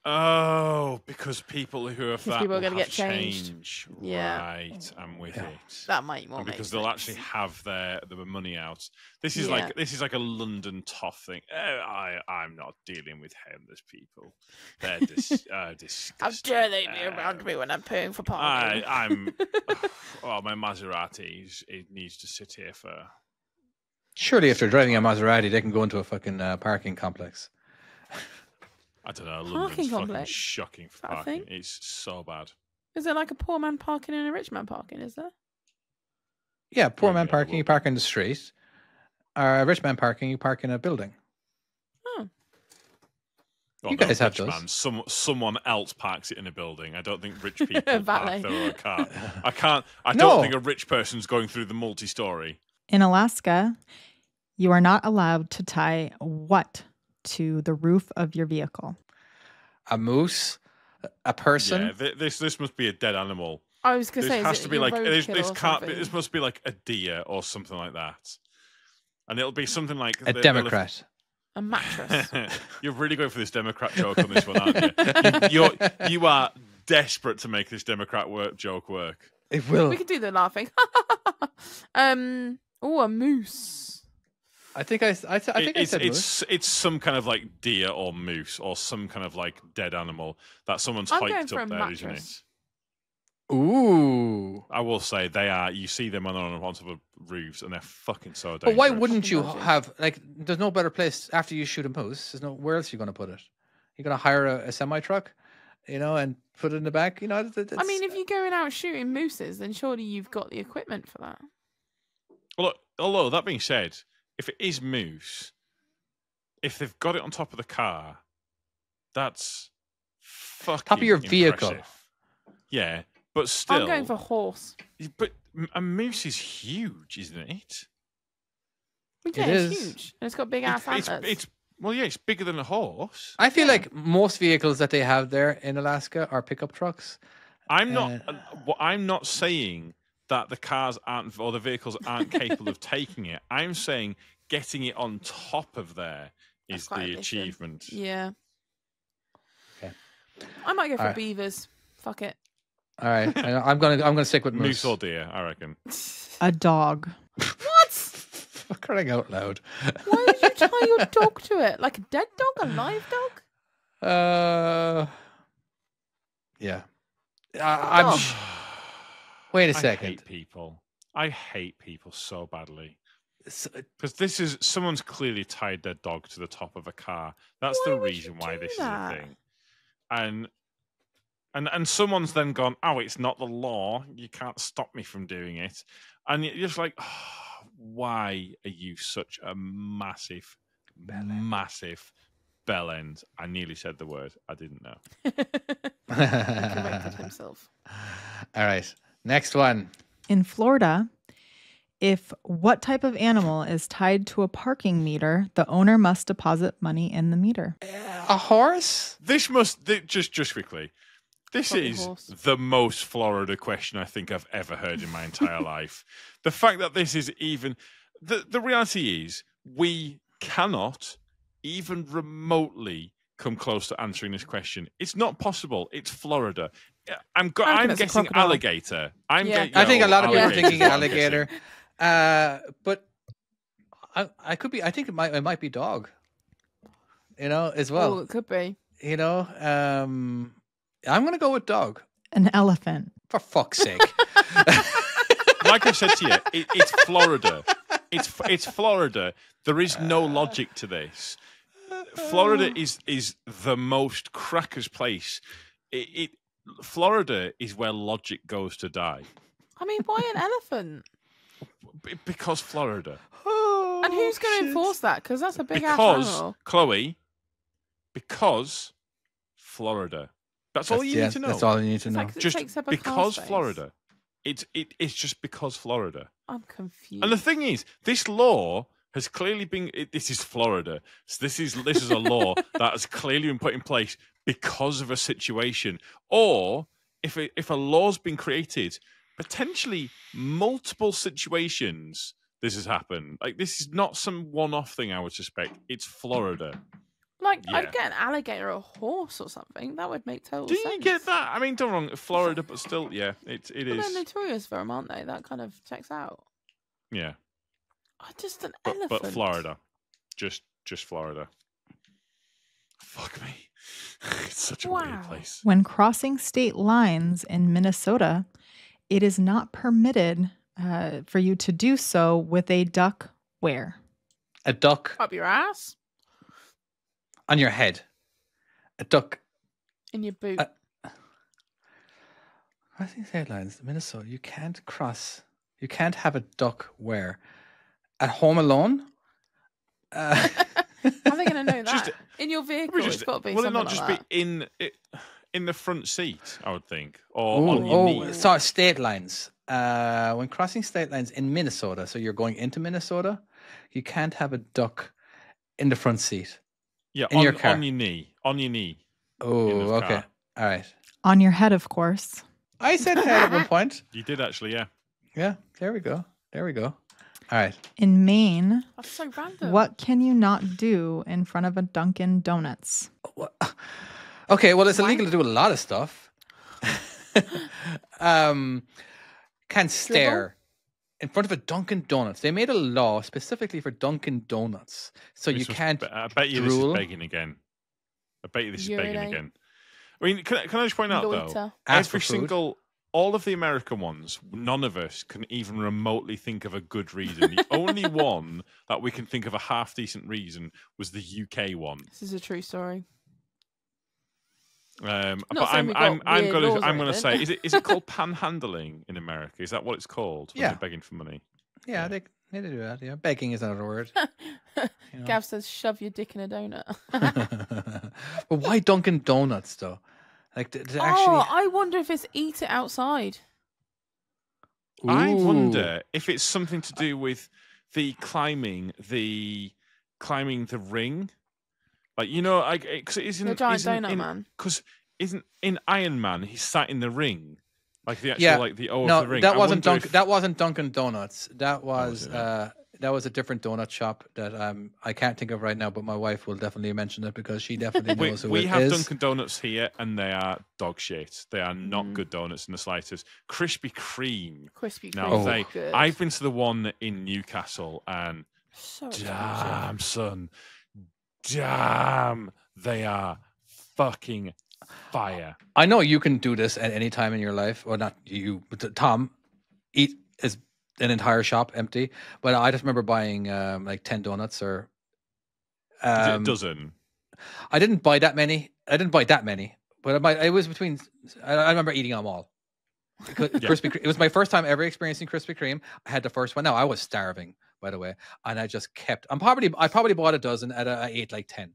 Oh, because people who have that people are going to get change. Yeah. Right, I'm with it. That might more because they'll actually have their money out. This is like a London tough thing. I'm not dealing with homeless people. They're disgusting. How dare they be around me when I'm paying for parking? My Maserati, it needs to sit here for. Surely, if they're driving a Maserati, they can go into a fucking parking complex. I don't know. London's fucking shocking for parking. It's so bad. Is there like a poor man parking and a rich man parking? Is there? Yeah, poor man parking, you park in the street. Or rich man parking, you park in a building. Oh. You guys have those. Someone else parks it in a building. I don't think rich people park their car. I don't think a rich person's going through the multi-story. In Alaska, you are not allowed to tie what to the roof of your vehicle? A moose? A person? Yeah, this must be a dead animal. I was going to say, it has to be like this must be like a deer or something like that, and it'll be something like a Democrat, a mattress. You're really going for this Democrat joke on this one, aren't you? You are desperate to make this Democrat joke work. It will. We could do the laughing. A moose. I think I said moose. It's some kind of like deer or moose or some kind of like dead animal that someone's hiked up there, isn't it? Ooh. I will say they are. You see them on top of roofs, and they're fucking so dangerous. But why wouldn't you have there's no better place after you shoot a moose? There's where else are you going to put it? You're going to hire a semi truck, and put it in the back. I mean, if you're going out shooting mooses, then surely you've got the equipment for that. Well, look, although that being said, if it is moose, if they've got it on top of the car, that's fucking top of your impressive. Vehicle. Yeah, but still, I'm going for horse. But a moose is huge, isn't it? Yeah, it's huge, and it's got big ass antlers. It's bigger than a horse. I feel like most vehicles that they have there in Alaska are pickup trucks. I'm not saying that the cars aren't or the vehicles aren't capable of taking it. I'm saying getting it on top of there is the achievement. Yeah. Okay. I might go for beavers. Fuck it. All right. I'm gonna stick with moose. Moose or deer, I reckon. A dog. What? For crying out loud. Why would you tie your dog to it? Like a dead dog? A live dog? Yeah. I'm. Wait a second. I hate people so badly. Because someone's clearly tied their dog to the top of a car. That's the reason why this is a thing. And And someone's then gone, oh, it's not the law. You can't stop me from doing it. And you're just like, oh, why are you such a massive bell end? I nearly said the word. I didn't know. He corrected himself. All right. Next one. In Florida, if what type of animal is tied to a parking meter, the owner must deposit money in the meter. A horse? Just quickly. This is the most Florida question I think I've ever heard in my entire life. The fact that this is even... The reality is we cannot even remotely come close to answering this question. It's not possible. It's Florida. I'm guessing alligator. I think a lot of people are thinking alligator. But I could be. I think it might be dog. As well. Oh, it could be. I'm going to go with dog. An elephant. For fuck's sake. Like I said to you, it's Florida. It's Florida. There is no logic to this. Florida is the most crackers place. Florida is where logic goes to die. I mean, why an elephant? Because Florida. And who's going to enforce that? Because that's a big ass animal. Chloe, because Florida. That's all you need to know. That's all you need to know. Just because Florida. It's just because Florida. I'm confused. And the thing is, this law has clearly been. This is Florida. So this is a law that has clearly been put in place because of a situation, or if a law's been created, potentially multiple situations. This has happened. Like, this is not some one-off thing. I would suspect it's Florida. Like, I'd get an alligator or a horse or something. That would make total sense. Do you get that? I mean, don't wrong, Florida, but still, yeah, it is. They're notorious for them, aren't they? That kind of checks out. Yeah. Just an elephant. But Florida. Just Florida. Fuck me. It's such a weird place. When crossing state lines in Minnesota, it is not permitted for you to do so with a duck where? A duck. Up your ass? On your head. A duck. In your boot. Crossing state lines, Minnesota, you can't have a duck where? At home alone? How are they going to know that? In your vehicle, it's got to be something like that. Will it not just be in the front seat, I would think? Or on your knee? So state lines. When crossing state lines in Minnesota, so you're going into Minnesota, you can't have a duck in the front seat. Yeah, your car. On your knee. On your knee. Oh, okay. All right. On your head, of course. I said head at one point. You did actually, yeah. Yeah, there we go. All right. In Maine, that's so random. What can you not do in front of a Dunkin' Donuts? Okay, well, it's illegal to do a lot of stuff. Can't stare in front of a Dunkin' Donuts. They made a law specifically for Dunkin' Donuts, so you can't. I bet you drool. This is begging again. I mean, can I just point out though, all of the American ones, none of us can even remotely think of a good reason. The only one that we can think of a half decent reason was the UK one. This is a true story. But I'm going to say, is it called panhandling in America? Is that what it's called? Yeah, begging for money. Yeah, they do that. Yeah, begging is not a word. Gav says, "Shove your dick in a donut." But why Dunkin' Donuts though? Like, I wonder if it's eat it outside. Ooh. I wonder if it's something to do with the climbing the ring. Like, because it isn't the giant donut man. Because isn't in Iron Man he sat in the ring, like the actual of the ring. That wasn't Dunkin' Donuts. That was a different donut shop that I can't think of right now. But my wife will definitely mention it because she definitely knows who it is. We have Dunkin' Donuts here, and they are dog shit. They are not good donuts in the slightest. Krispy Kreme. Good. I've been to the one in Newcastle, and damn, son. Damn, they are fucking fire. I know you can do this at any time in your life, or not you, but Tom, eat an entire shop empty. But I just remember buying like 10 donuts or a dozen. I didn't buy that many. But it was between. I remember eating them all. Krispy Kreme. It was my first time ever experiencing Krispy Kreme. I had the first one. Now I was starving, by the way, and I just kept. I probably bought a dozen, and I ate like 10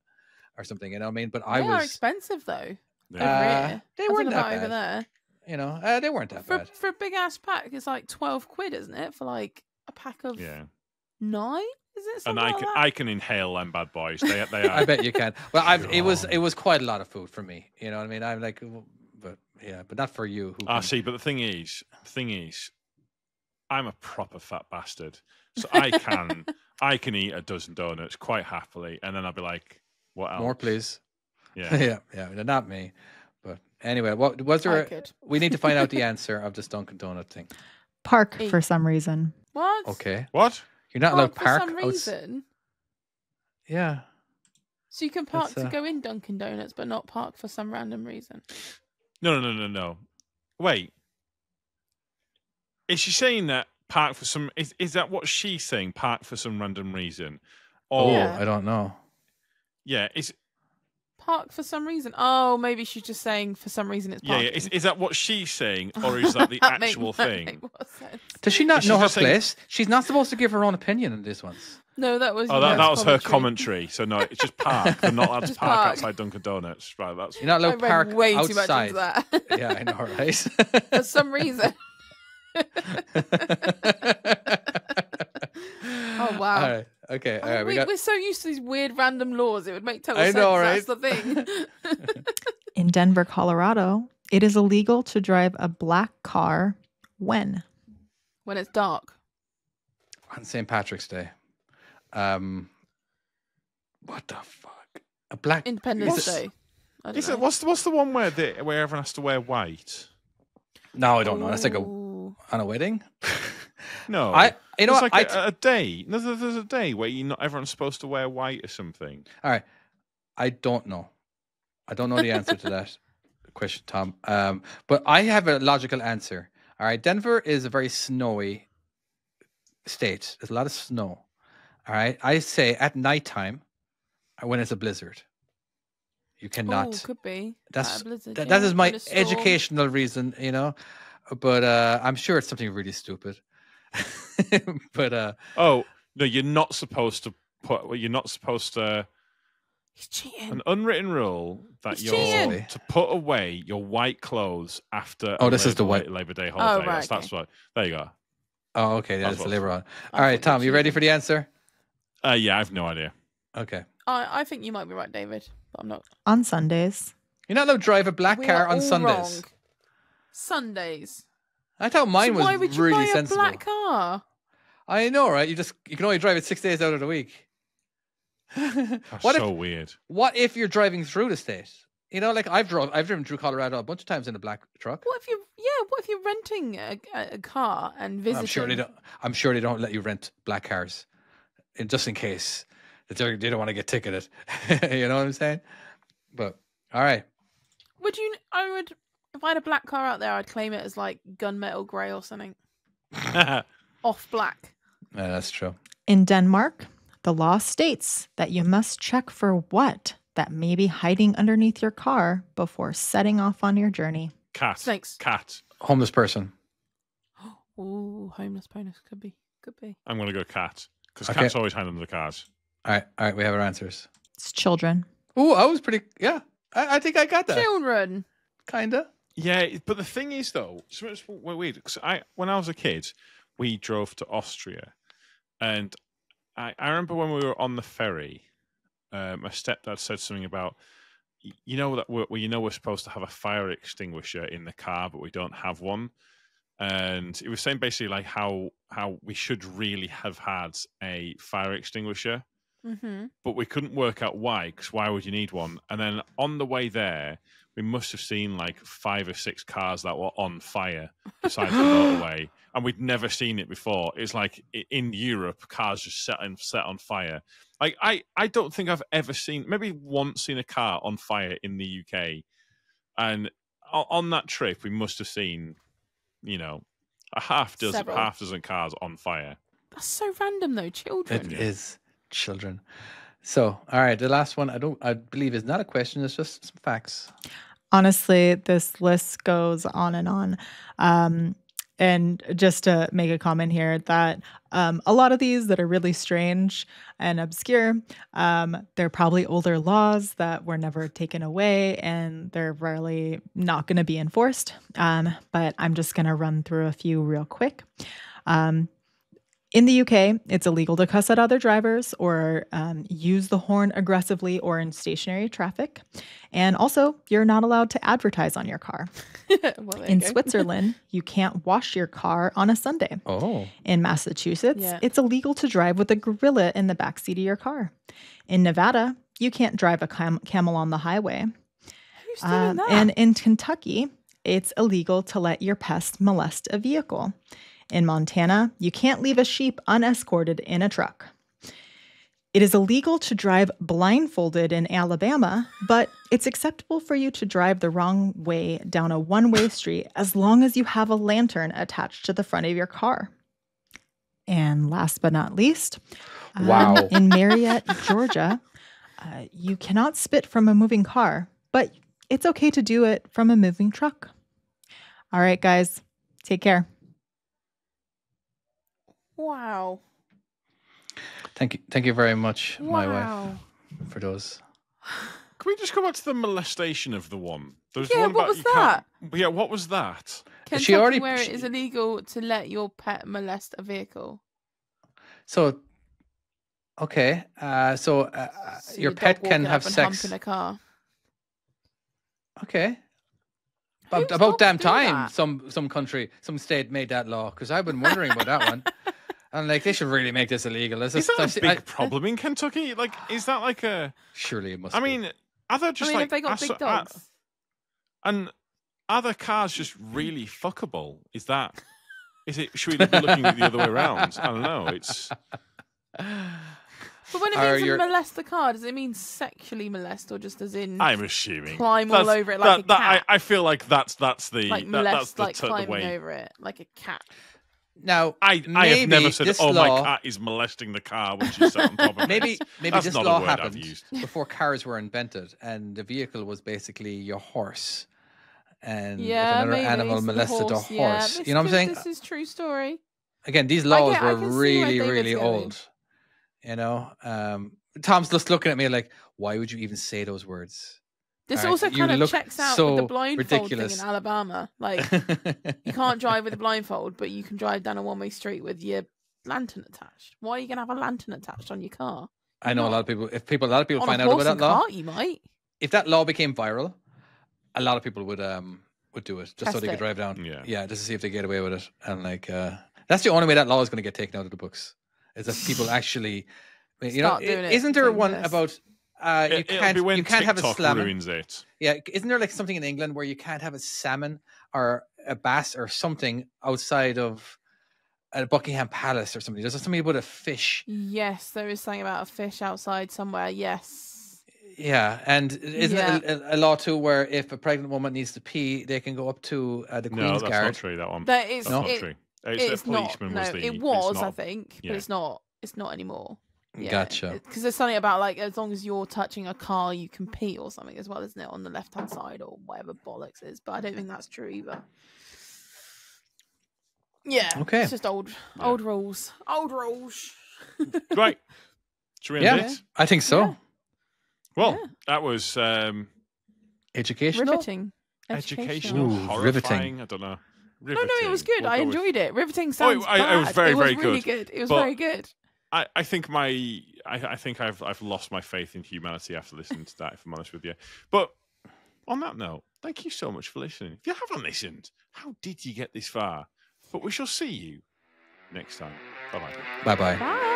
or something. You know what I mean? But they are expensive though. They weren't that bad. Over there. You know, they weren't that bad. For a big ass pack. It's like 12 quid, isn't it? For like a pack of 9. Is it? And I can inhale them bad boys. They are. I bet you can. Well, it was quite a lot of food for me. You know what I mean? I'm like. But not for you. See, but the thing is, I'm a proper fat bastard, so I can eat a dozen donuts quite happily, and then I'll be like, "What else? More, please." Yeah, yeah, not me. But anyway, what was there? We need to find out the answer of this Dunkin' Donut thing. Park for some reason. What? Okay. What? You're not allowed to park for some reason. Yeah. So you can park to go in Dunkin' Donuts, but not park for some random reason. No. Wait. Is she saying that park for some... Is that what she's saying? Park for some random reason? Or, I don't know. Yeah, park for some reason. Oh, maybe she's just saying for some reason it's parking. Yeah. Is that what she's saying, or is that the actual thing? Does she not know her place? She's not supposed to give her own opinion on this ones. No, that was. That was her commentary. So no, it's just park. They're not allowed to park outside Dunkin' Donuts. Right, that's. You're not allowed to park way outside. Too much into that. Yeah, I know, right? For some reason. Oh wow! All right. Okay, all right. We're so used to these weird random laws; it would make total sense. Right? That's the thing. In Denver, Colorado, it is illegal to drive a black car when it's dark. On St. Patrick's Day. What the fuck? A black Independence Day. What's the one where everyone has to wear white? No, I don't know. That's like on a wedding. No, a day. There's a day where not everyone's supposed to wear white or something. All right, I don't know. I don't know the answer to that question, Tom. But I have a logical answer. All right, Denver is a very snowy state. There's a lot of snow. All right, I say at nighttime when it's a blizzard. You cannot. Oh, could be. That is my educational reason, you know. But I'm sure it's something really stupid. But no, you're not supposed to put. You're not supposed to. He's cheating. An unwritten rule that you're to put away your white clothes after. This is the Labor Day holiday. Oh, right, That's what. There you go. Oh, okay. That's the Labor holiday. All right, Tom, you ready for the answer? Yeah, I have no idea. Okay. I think you might be right, David, but I'm not. On Sundays. You're not allowed to drive a black car on Sundays. Wrong. Sundays. I thought mine was why would you really buy sensible. A black car? I know, right? You can only drive it 6 days out of the week. That's weird. What if you're driving through the state? You know, like I've driven through Colorado a bunch of times in a black truck. What if you're renting a car and visiting? I'm sure they don't let you rent black cars, just in case that they don't want to get ticketed. You know what I'm saying? But all right. If I had a black car out there, I'd claim it as like gunmetal grey or something. Off black. Yeah, that's true. In Denmark, the law states that you must check for what that may be hiding underneath your car before setting off on your journey. Cat. Snakes. Cat. Homeless person. Ooh, homeless bonus. Could be. I'm going to go cat. Because cats always hide under the cars. All right, we have our answers. It's children. Ooh, I was pretty, yeah. I think I got that. Children. Kinda. Yeah, but the thing is, though, it's weird. Because when I was a kid, we drove to Austria. And I remember when we were on the ferry, my stepdad said something about, we're supposed to have a fire extinguisher in the car, but we don't have one. And it was saying basically like how we should really have had a fire extinguisher, but we couldn't work out why, because why would you need one? And then on the way there, we must have seen like 5 or 6 cars that were on fire beside the motorway, and we'd never seen it before. It's like in Europe, cars just set on fire. Like I don't think I've ever maybe once seen a car on fire in the UK, and on that trip we must have seen, a half dozen cars on fire. That's so random, though. Children. It is children. So, all right, the last one I believe is not a question. It's just some facts. Honestly, this list goes on and on. And just to make a comment here that a lot of these that are really strange and obscure, they're probably older laws that were never taken away and they're rarely not going to be enforced. But I'm just going to run through a few real quick. In the UK, it's illegal to cuss at other drivers or use the horn aggressively or in stationary traffic. And also, you're not allowed to advertise on your car. Well, in Switzerland, you can't wash your car on a Sunday. Oh. In Massachusetts, it's illegal to drive with a gorilla in the backseat of your car. In Nevada, you can't drive a camel on the highway. Who's doing that? And in Kentucky, it's illegal to let your pest molest a vehicle. In Montana, you can't leave a sheep unescorted in a truck. It is illegal to drive blindfolded in Alabama, but it's acceptable for you to drive the wrong way down a one-way street as long as you have a lantern attached to the front of your car. And last but not least, in Marietta, Georgia, you cannot spit from a moving car, but it's okay to do it from a moving truck. All right, guys, take care. Wow. Thank you very much, my wife, for those. Can we just go back to the molestation of the one? There's Yeah, one what about was that? Yeah, what was that? Kentucky, where it is illegal to let your pet molest a vehicle. So, okay. So your pet can have sex in a car. Okay. About damn time some country, some state made that law, because I've been wondering about that one. And like, they should really make this illegal. Is that a big problem in Kentucky? Like, is that like a... Surely it must I be. mean, are there just have they got big dogs? And are their cars just really fuckable? Is it, should we be looking the other way around? I don't know. It's... But when it means to molest the car, does it mean sexually molest or just as in... I'm assuming. Climb all over it like a cat? I feel like that's the... Like molest, that's the climbing way. over it like a cat. Now, I have never said, my cat is molesting the car when she's sat on top of it. Maybe that's this not law a word happened I've used. before cars were invented, and the vehicle was basically your horse. And if Yeah, another maybe animal it's the molested a horse. Yeah, horse, this you know what I'm saying? This is true story. Again, these laws I were can see where really, David's really going. old. You know, Tom's just looking at me like, why would you even say those words? This All also right, kind you of look checks out so with the blindfold ridiculous. thing in Alabama. Like, you can't drive with a blindfold, but you can drive down a one-way street with your lantern attached. Why are you going to have a lantern attached on your car? I know a lot of people. A lot of people On find a out horse about and that law. cart, you might. If that law became viral, a lot of people would do it just so Test they could it. drive down. Yeah, just to see if they get away with it. And like, that's the only way that law is going to get taken out of the books, is if people actually, you know, Start doing it, isn't there doing one this. about you It'll be when can't have a TikTok salmon? ruins it. Yeah, isn't there like something in England where you can't have a salmon or a bass or something outside of Buckingham Palace or something? There's something about a fish. Yes, there is something about a fish outside somewhere. Yes. Yeah, and isn't it a law too where if a pregnant woman needs to pee, they can go up to the Queen's No, that's Guard? not true. That one. That is That's not true. It's a policeman not. was No, the. it was, it's not, I think, yeah. but it's not. It's not anymore. Yeah, Gotcha. Because there's something about like as long as you're touching a car, you can pee or something as well, isn't it? On the left-hand side or whatever bollocks is, but I don't think that's true either. Yeah. Okay. It's just old rules. Old rules. Right. Should we end it? I think so. Yeah. Well, that was Educational. Riveting. educational, Ooh, horrifying. riveting. I don't know. No, it was good. We'll I go with- enjoyed it. Riveting sounds it was bad. very, it was very really good. It was But- very good. I think I've lost my faith in humanity after listening to that, if I'm honest with you. But on that note, thank you so much for listening. If you haven't listened, how did you get this far? But we shall see you next time. Bye-bye. Bye-bye. Bye.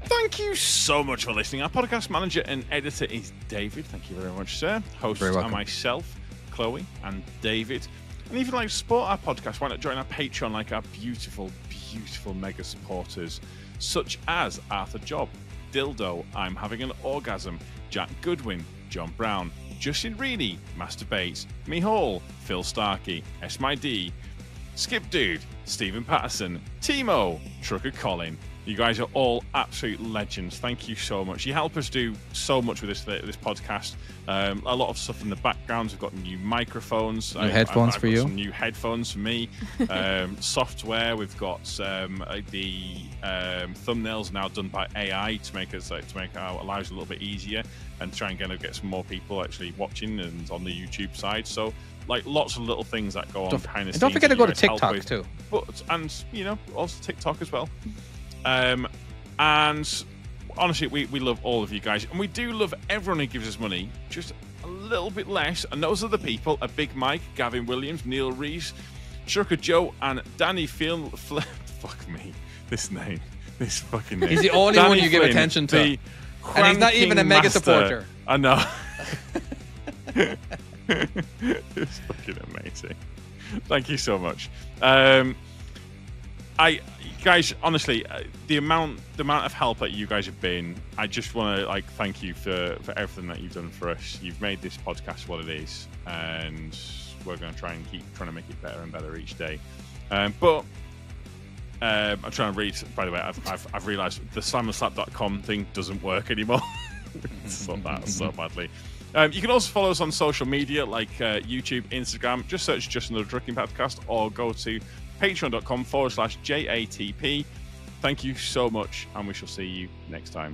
Thank you so much for listening. Our podcast manager and editor is David. Thank you very much, sir. Hosts Very are welcome. myself, Chloe, and David. And if you'd like to support our podcast, why not join our Patreon like our beautiful, beautiful mega supporters, such as Arthur Job, Dildo, I'm Having an Orgasm, Jack Goodwin, John Brown, Justin Reedy, Master Bates, Me Hall, Phil Starkey, S. My D, Skip Dude, Stephen Patterson, Timo, Trucker Colin, You guys are all absolute legends. Thank you so much. You help us do so much with this podcast. A lot of stuff in the background. We've got new microphones. New headphones for you. Some new headphones for me. Software. We've got the thumbnails now done by AI to make our lives a little bit easier and try and get some more people actually watching and on the YouTube side. So like lots of little things that go on behind the scenes. Don't forget to go to TikTok too. And also TikTok as well. And honestly, we love all of you guys, and we do love everyone who gives us money, just a little bit less. And those are the people: a Big Mike, Gavin Williams, Neil Rees, Shurka Joe, and Danny fuck me, this fucking name. He's the only Danny one you give Flynn, attention to, and he's not even a mega supporter. I know. It's fucking amazing. Thank you so much. Guys, honestly, the amount of help that you guys have been, I just want to thank you for everything that you've done for us. You've made this podcast what it is, and we're going to try and keep trying to make it better and better each day. But I'm trying to read. By the way, I've realised the slamandslap.com thing doesn't work anymore. So badly. You can also follow us on social media like YouTube, Instagram. Just search Just Another Trucking Podcast or go to patreon.com/JATP. Thank you so much, and we shall see you next time.